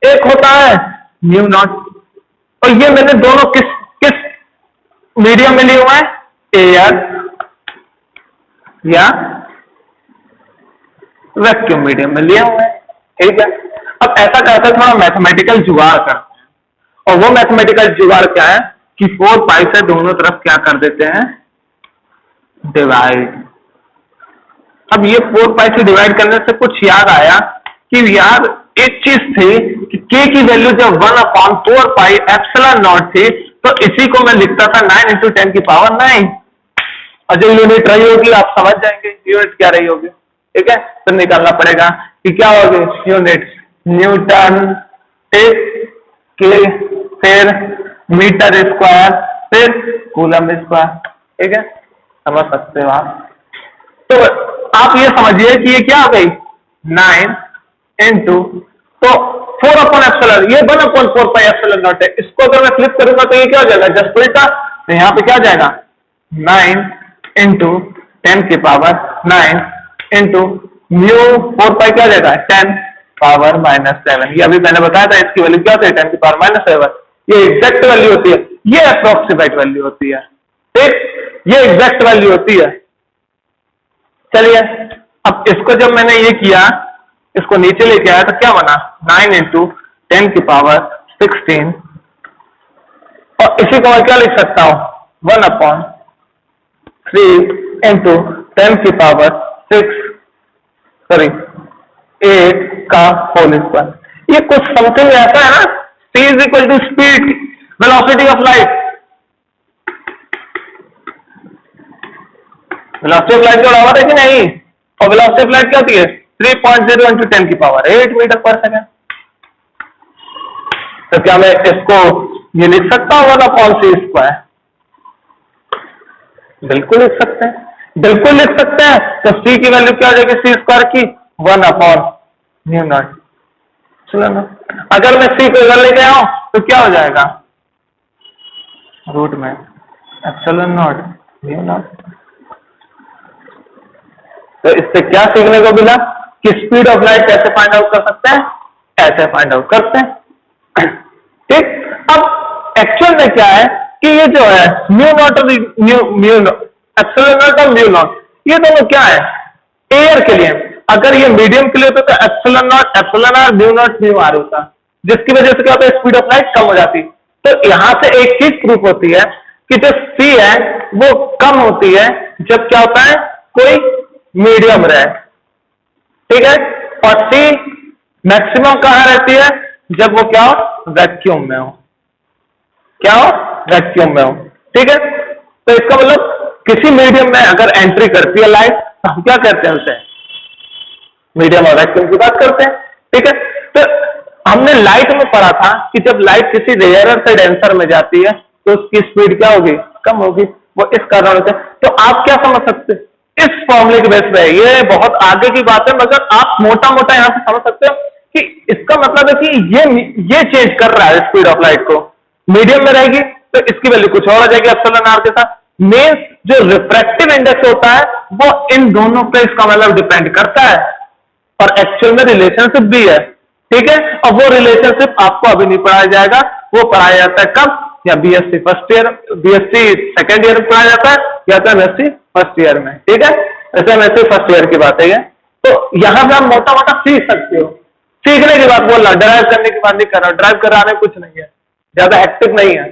Speaker 1: एक होता है म्यू नॉट, और ये मैंने दोनों किस मीडियम में लिए हुआ है, एयर या वैक्यूम मीडियम में लिए हुए हैं। ठीक है, अब ऐसा करते हैं थोड़ा मैथमेटिकल जुगाड़ करते हैं, और वो मैथमेटिकल जुगाड़ क्या है कि 4 पाई से दोनों तरफ क्या कर देते हैं, डिवाइड। अब ये 4 पाई से डिवाइड करने से कुछ याद आया कि यार एक चीज थी कि के की वैल्यू जब 1/4 पाई एप्सिलॉन नॉट थी तो इसी को मैं लिखता था 9 × 10 की पावर 9, और जो यूनिट रही होगी आप समझ जाएंगे यूनिट क्या रही होगी। ठीक है, तो निकालना पड़ेगा कि क्या होगी यूनिट, न्यूटन, के, फिर मीटर स्क्वायर, फिर कूलम स्क्वायर। ठीक है, समझ सकते हो आप। तो आप ये समझिए कि ये क्या हो गई 9 × तो 4/एप्सिलॉन, ये 1/4 पाई एप्सिलॉन नॉट है। इसको अगर मैं फ्लिप करूंगा तो ये क्या हो जाएगा, जस्ट उल्टा। तो यहाँ पे क्या आ जाएगा 9 × 10 की पावर 9 × म्यू 4 पाई क्या जाएगा 10 पावर -7। ये अभी मैंने बताया था इसकी वैल्यू क्या होती है 10 की पावर -7। ये एग्जैक्ट वैल्यू होती है, ये अप्रोक्सीमेट वैल्यू होती है। ठीक, ये एग्जैक्ट वैल्यू होती है। चलिए अब इसको जब मैंने ये किया, इसको नीचे लेके आया तो क्या बना 9 × 10 की पावर 16, और इसी को मैं क्या लिख सकता हूं 1/3 × 10 की पावर 6, सॉरी 8 का होल स्क्वायर। ये कुछ समथिंग ऐसा है ना, c is equal to speed velocity of light. Velocity of light के बराबर है कि नहीं? और वेलोसिटी ऑफ लाइट क्या होती है? 3.0 इंटू 10 की पावर 8 मीटर पर सेकेंड। तो क्या मैं इसको ये लिख सकता हूं 1/c²? बिल्कुल लिख सकते हैं, बिल्कुल लिख सकते हैं। तो c की वैल्यू क्या हो जाएगी c² की? 1/μ0। चलो ना, अगर मैं c को इधर लेके आऊं तो क्या हो जाएगा? रूट में ε0 μ0। तो इससे क्या सीखने को मिला कि स्पीड ऑफ लाइट कैसे फाइंड आउट कर सकते हैं? ऐसे फाइंड आउट करते हैं। ठीक, अब एक्चुअल में क्या है कि ये जो है μ0 और μ0 ε0 और μ0 ये दोनों क्या है? एयर के लिए। अगर ये मीडियम के लिए होता तो ε0 μ0 μr होता, जिसकी वजह से क्या होता है? स्पीड ऑफ लाइट कम हो जाती। तो यहां से एक चीज प्रूफ होती है कि जो c है वो कम होती है जब क्या होता है? कोई मीडियम रहे। ठीक है, और c मैक्सिमम कहां रहती है? जब वो क्या हो? वैक्यूम में हो। क्या हो? वैक्यूम में हो। ठीक है, तो इसका मतलब किसी मीडियम में अगर एंट्री करती है लाइट तो हम क्या कहते हैं उसे? मीडियम और वैक्यूम की बात करते हैं। ठीक है, तो हमने लाइट में पढ़ा था कि जब लाइट किसी रेयरर से डेंसर में जाती है तो उसकी स्पीड क्या होगी? कम होगी। वो इस कारण से। तो आप क्या समझ सकते हैं इस फॉर्मूले के बेस पे? ये बहुत आगे की बात है, मगर आप मोटा मोटा यहां से समझ सकते हो कि इसका मतलब है कि ये चेंज कर रहा है स्पीड ऑफ लाइट को। मीडियम में रहेगी तो इसकी वैल्यू कुछ और आ जाएगी εr के साथ। मेन जो रिफ्रैक्टिव इंडेक्स होता है वो इन दोनों पे इसका मतलब डिपेंड करता है, और एक्चुअल में रिलेशनशिप भी है। ठीक है, और वो रिलेशनशिप आपको अभी नहीं पढ़ाया जाएगा, वो पढ़ाया जाता है कब? या BSc first year, BSc second year में पढ़ाया जाता है, या तो एमएससी फर्स्ट ईयर में। ठीक है, ऐसे एमएससी फर्स्ट ईयर की बात है ये। तो यहां पे आप मोटा मोटा सीख सकते हो। सीखने की बात बोल रहा, ड्राइव करने की बात नहीं कर रहा। ड्राइव कराने कुछ नहीं है, ज्यादा हेक्टिक नहीं है,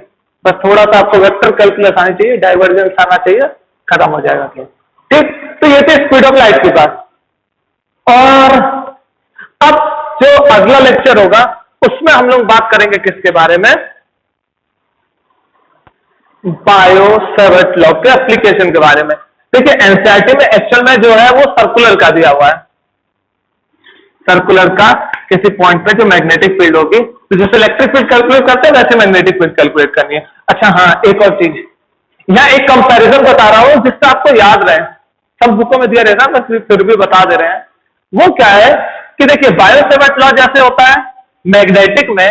Speaker 1: बस थोड़ा सा आपको वेक्टर कैलकुलस आनी चाहिए, डाइवर्जेंस आना चाहिए, खत्म हो जाएगा केस। ठीक, तो ये थी स्पीड ऑफ लाइट की बात। और अब जो अगला लेक्चर होगा उसमें हम लोग बात करेंगे किसके बारे में? बायो-सैवर्ट लॉ के एप्लीकेशन के बारे में। देखिए, एनसीईआरटी में एक्चुअल में जो है वो सर्कुलर का दिया हुआ है। सर्कुलर का किसी पॉइंट पे जो मैग्नेटिक फील्ड होगी, तो जैसे इलेक्ट्रिक फील्ड कैलकुलेट करते हैं वैसे मैग्नेटिक फील्ड कैलकुलेट करनी है। अच्छा हाँ, एक और चीज, यहाँ एक कंपैरिजन बता रहा हूं जिससे आपको याद रहे। सब बुकों में दिया रहता है, बस फिर भी बता दे रहे हैं। वो क्या है कि देखिए, बायो-सैवर्ट लॉ जैसे होता है मैग्नेटिक में,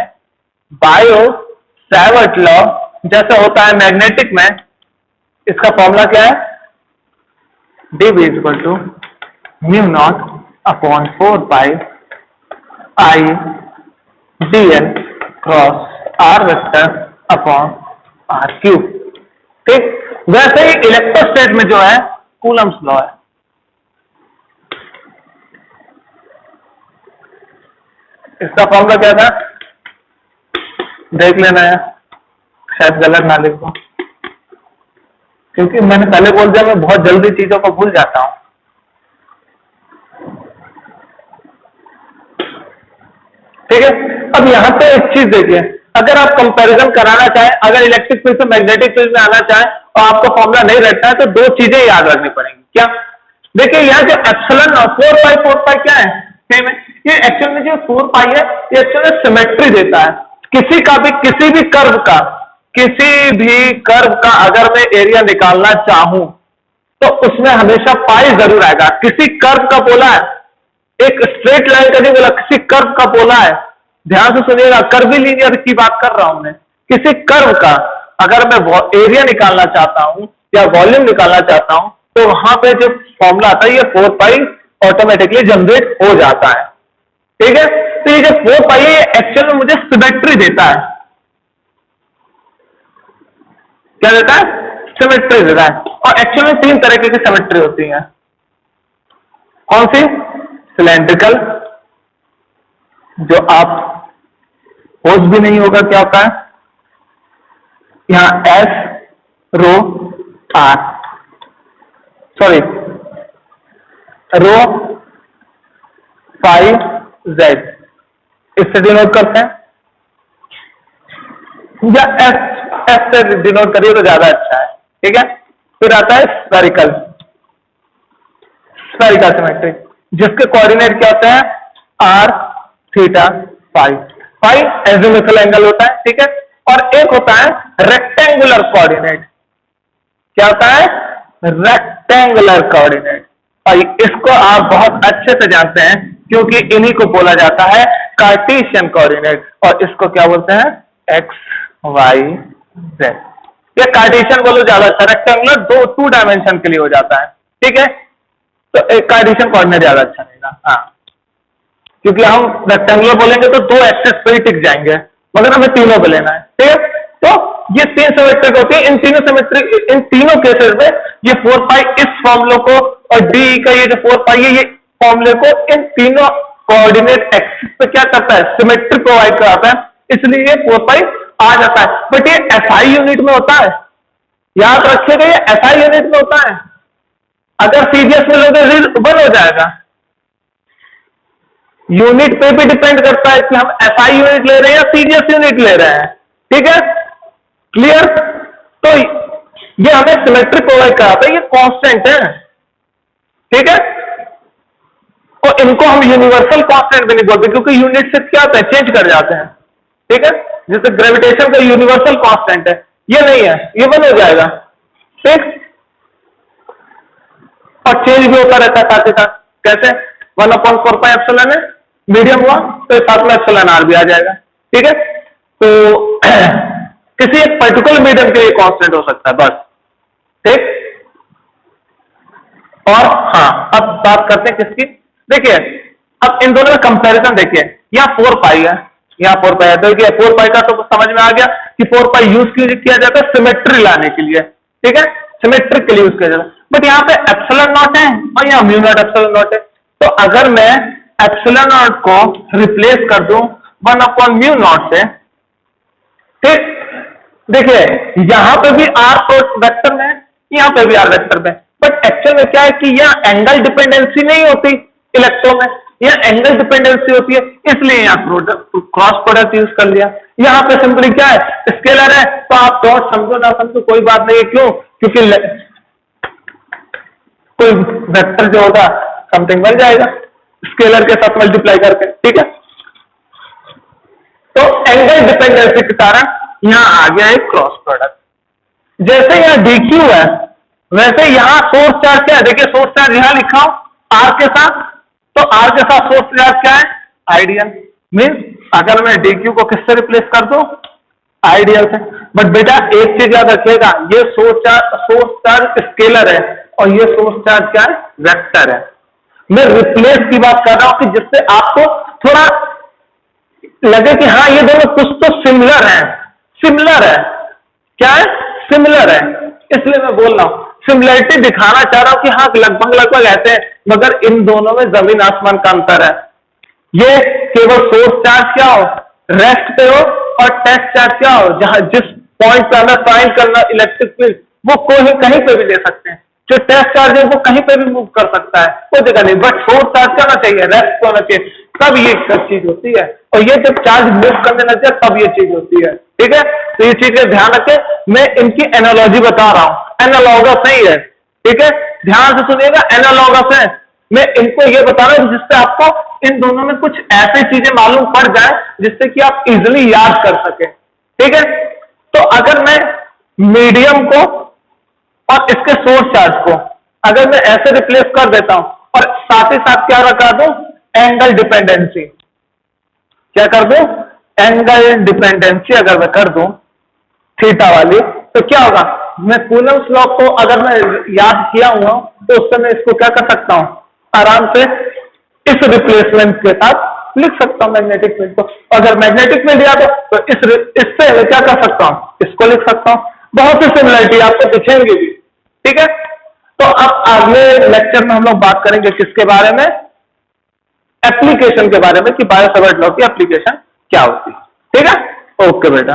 Speaker 1: बायो-सैवर्ट लॉ जैसे होता है मैग्नेटिक में, इसका फॉर्मूला क्या है? dB equal to μ0/4π I dl cross r vector upon r cube. ठीक, वैसे ही इलेक्ट्रोस्टैट में जो है कूलम्स लॉ है। इसका फॉर्मूला क्या था? देख लेना है, शायद गलत ना लिखो, क्योंकि मैंने पहले बोल दिया मैं बहुत जल्दी चीजों को भूल जाता हूं। ठीक है, अब यहां पे एक चीज देखिए, अगर आप कंपैरिजन कराना चाहें, अगर इलेक्ट्रिक फील्ड से मैग्नेटिक फील्ड में आना चाहें और आपको फॉर्मूला नहीं रखना है तो दो चीजें याद रखनी पड़ेंगी। क्या? देखिए, यहाँ जो एप्सिलॉन 4π क्या है? सेम है। ये एक्चुअल में जो 4π है ये एक्चुअल में सिमेट्री देता है। किसी भी कर्व का अगर मैं एरिया निकालना चाहूं तो उसमें हमेशा पाई जरूर आएगा। किसी कर्व का बोला है, एक स्ट्रेट लाइन का नहीं बोला, किसी कर्व का बोला है। ध्यान से सुनिएगा, कर्वीलिनियर की बात कर रहा हूं मैं। किसी कर्व का अगर मैं एरिया निकालना चाहता हूं या वॉल्यूम निकालना चाहता हूं तो वहां पे जो फॉर्मूला आता है ये 4π ऑटोमेटिकली जनरेट हो जाता है। ठीक है, तो ये जो 4π है ये एक्चुअल में मुझे सिमेट्री देता है। क्या देता है? सिमेट्री देता है। और एक्चुअल में 3 तरह की सिमेट्री होती है। कौन सी? सिलेंड्रिकल, जो आप होश भी नहीं होगा क्या होता है, यहां S रो R, सॉरी रो φ वाई जेड, इससे डिनोट करते हैं, या एस से डिनोट करिए तो ज्यादा अच्छा है, ठीक है। फिर आता है स्फेरिकल सिमेट्री, जिसके कोऑर्डिनेट क्या होते हैं, r theta phi. Phi azimuthal angle होता है, ठीक है। और एक होता है रेक्टेंगुलर कोऑर्डिनेट, क्या होता है, रेक्टेंगुलर कोऑर्डिनेट। और इसको आप बहुत अच्छे से जानते हैं क्योंकि इन्हीं को बोला जाता है कार्टेशियन कोऑर्डिनेट, और इसको क्या बोलते हैं, एक्स वाई जेड। ये कार्टेशियन बोलो ज्यादा अच्छा, रेक्टेंगुलर टू डायमेंशन के लिए हो जाता है, ठीक है। तो एक कार्टेशियन कोऑर्डिनेट ज्यादा अच्छा रहेगा, हाँ, क्योंकि हम रेक्टेंगुलर बोलेंगे तो दो एक्सेस पे ही टिक जाएंगे, मगर हमें तीनों पे लेना है, ठीक है। तो ये तीन सिमेट्रिक होती है, इन तीनों केसेस में ये 4 पाई इस फॉर्मूले को और डी का ये जो 4 पाई है ये फॉर्मूले को इन तीनों कोऑर्डिनेट एक्सिस पे क्या करता है, सिमेट्री प्रोवाइड कराता है, इसलिए ये 4 पाई आ जाता है। बट ये एसआई यूनिट में होता है, याद रखिएगा, ये एसआई यूनिट में होता है। अगर सीजीएस में लोगे 1 हो जाएगा। यूनिट पे भी डिपेंड करता है कि हम एसआई यूनिट ले रहे हैं या सीजीएस यूनिट ले रहे हैं, ठीक है, क्लियर। तो ये हमें सिमेट्री प्रोवाइड कराता है, ये कांस्टेंट है, ठीक है। और इनको हम यूनिवर्सल कांस्टेंट भी नहीं बोलते क्योंकि यूनिट से क्या होता है, चेंज कर जाते हैं, ठीक है। जैसे ग्रेविटेशन का यूनिवर्सल कांस्टेंट है, ये नहीं है, ये 1 हो जाएगा, ठीक। और चेंज भी होता रहता है साथ ही साथ, कैसे, 1/4 पाई एप्सिलॉन है, मीडियम हुआ तो साथ में एप्सिलॉन आर भी आ जाएगा, ठीक है। तो किसी एक पर्टिकुलर मीडियम के लिए कांस्टेंट हो सकता है बस, ठीक। और हाँ, अब बात करते हैं किसकी, देखिए अब इन दोनों में कंपैरिजन देखिए, यहाँ 4 पाई है, यहाँ 4 पाई है, तो देखिए 4 पाई का तो समझ में आ गया कि 4 पाई यूज किया जाता है सिमेट्री लाने के लिए, ठीक है, सिमेट्रिक के लिए यूज किया जाता है। बट यहाँ पे एप्सिलॉन नॉट है और यहाँ म्यू नॉट एप्सिलॉन नॉट है, तो अगर मैं एप्सिलॉन नॉट को रिप्लेस कर दूं 1/म्यू नॉट से, ठीक, देखिए यहां पे भी आर वेक्टर में, यहां पे भी आर वेक्टर में, बट एक्चुअल में क्या है कि यहां एंगल डिपेंडेंसी नहीं होती इलेक्ट्रॉन में, यहां एंगल डिपेंडेंसी होती है, इसलिए यहां क्रॉस प्रोडक्ट यूज कर लिया। यहां पे सिंपली क्या है, स्केलर है, तो आप डॉट समझो ना समझो कोई बात नहीं है, क्यों, क्योंकि कोई वेक्टर जो होगा समथिंग बन जाएगा स्केलर के साथ मल्टीप्लाई करके, ठीक है। तो एंगल डिपेंडेंसी के कारण यहां आ गया एक क्रॉस प्रोडक्ट। जैसे यहां डीक्यू है वैसे यहां सोर्स चार्ज क्या है, देखिए सोर्स चार्ज यहां लिखा हूं आर के साथ, तो आर के साथ सोर्स चार्ज क्या है, आइडियल। मीन्स अगर मैं डीक्यू को किससे रिप्लेस कर दूं, आइडियल से। बट बेटा एक चीज याद रखिएगा, ये सोर्स चार्ज स्केलर है और ये सोर्स चार्ज क्या है, वेक्टर है। मैं रिप्लेस की बात कर रहा हूं कि जिससे आपको थोड़ा लगे कि हाँ ये दोनों कुछ तो सिमिलर है, क्या है, सिमिलर है, इसलिए मैं बोल रहा हूं सिमिलरिटी दिखाना चाह रहा हूं कि हाँ लगभग ऐसे हैं, मगर इन दोनों में जमीन आसमान का अंतर है। ये केवल सोर्स चार्ज क्या हो, रेस्ट पे हो, और टेस्ट चार्ज क्या हो, जहां जिस पॉइंट पे हमें फाइंड करना इलेक्ट्रिक फील्ड, वो कोई कहीं पे भी ले सकते हैं। जो टेस्ट चार्ज है वो कहीं पे भी मूव कर सकता है, कोई जगह नहीं, बट सोर्स चार्ज क्या होना चाहिए, रेस्ट होना चाहिए, तब ये सब चीज होती है। और ये जब चार्ज मूव करने लग जाए तब ये चीज होती है, ठीक है। तो ये चीज का ध्यान रखें, मैं इनकी एनालॉजी बता रहा हूं, एनालॉगस नहीं है, ठीक है, ध्यान से सुनिएगा, एनालॉगस है। मैं इनको ये बता रहा हूं जिससे आपको इन दोनों में कुछ ऐसी चीजें मालूम पड़ जाए जिससे कि आप इजिली याद कर सके, ठीक है। तो अगर मैं मीडियम को और इसके सोर्स चार्ज को अगर मैं ऐसे रिप्लेस कर देता हूं और साथ ही साथ क्या रखा दूं, एंगल डिपेंडेंसी, क्या कर दूं, एंगल डिपेंडेंसी अगर मैं कर दूं थीटा वाली, तो क्या होगा, मैं कूलम्स लॉ को अगर मैं याद किया हुआ तो उससे मैं इसको क्या कर सकता हूं, आराम से इस रिप्लेसमेंट के साथ लिख सकता हूं मैग्नेटिक फील्ड को। अगर मैग्नेटिक फील्ड याद हो तो इससे मैं क्या कर सकता हूं, इसको लिख सकता हूं। बहुत सी सिमिलरिटी आपको दिखेंगी भी, ठीक है। तो अब अगले लेक्चर में हम लोग बात करेंगे किसके बारे में, एप्लीकेशन के बारे में, कि बायो सावर्ट लॉ की एप्लीकेशन क्या होती है, ठीक है। ओके बेटा।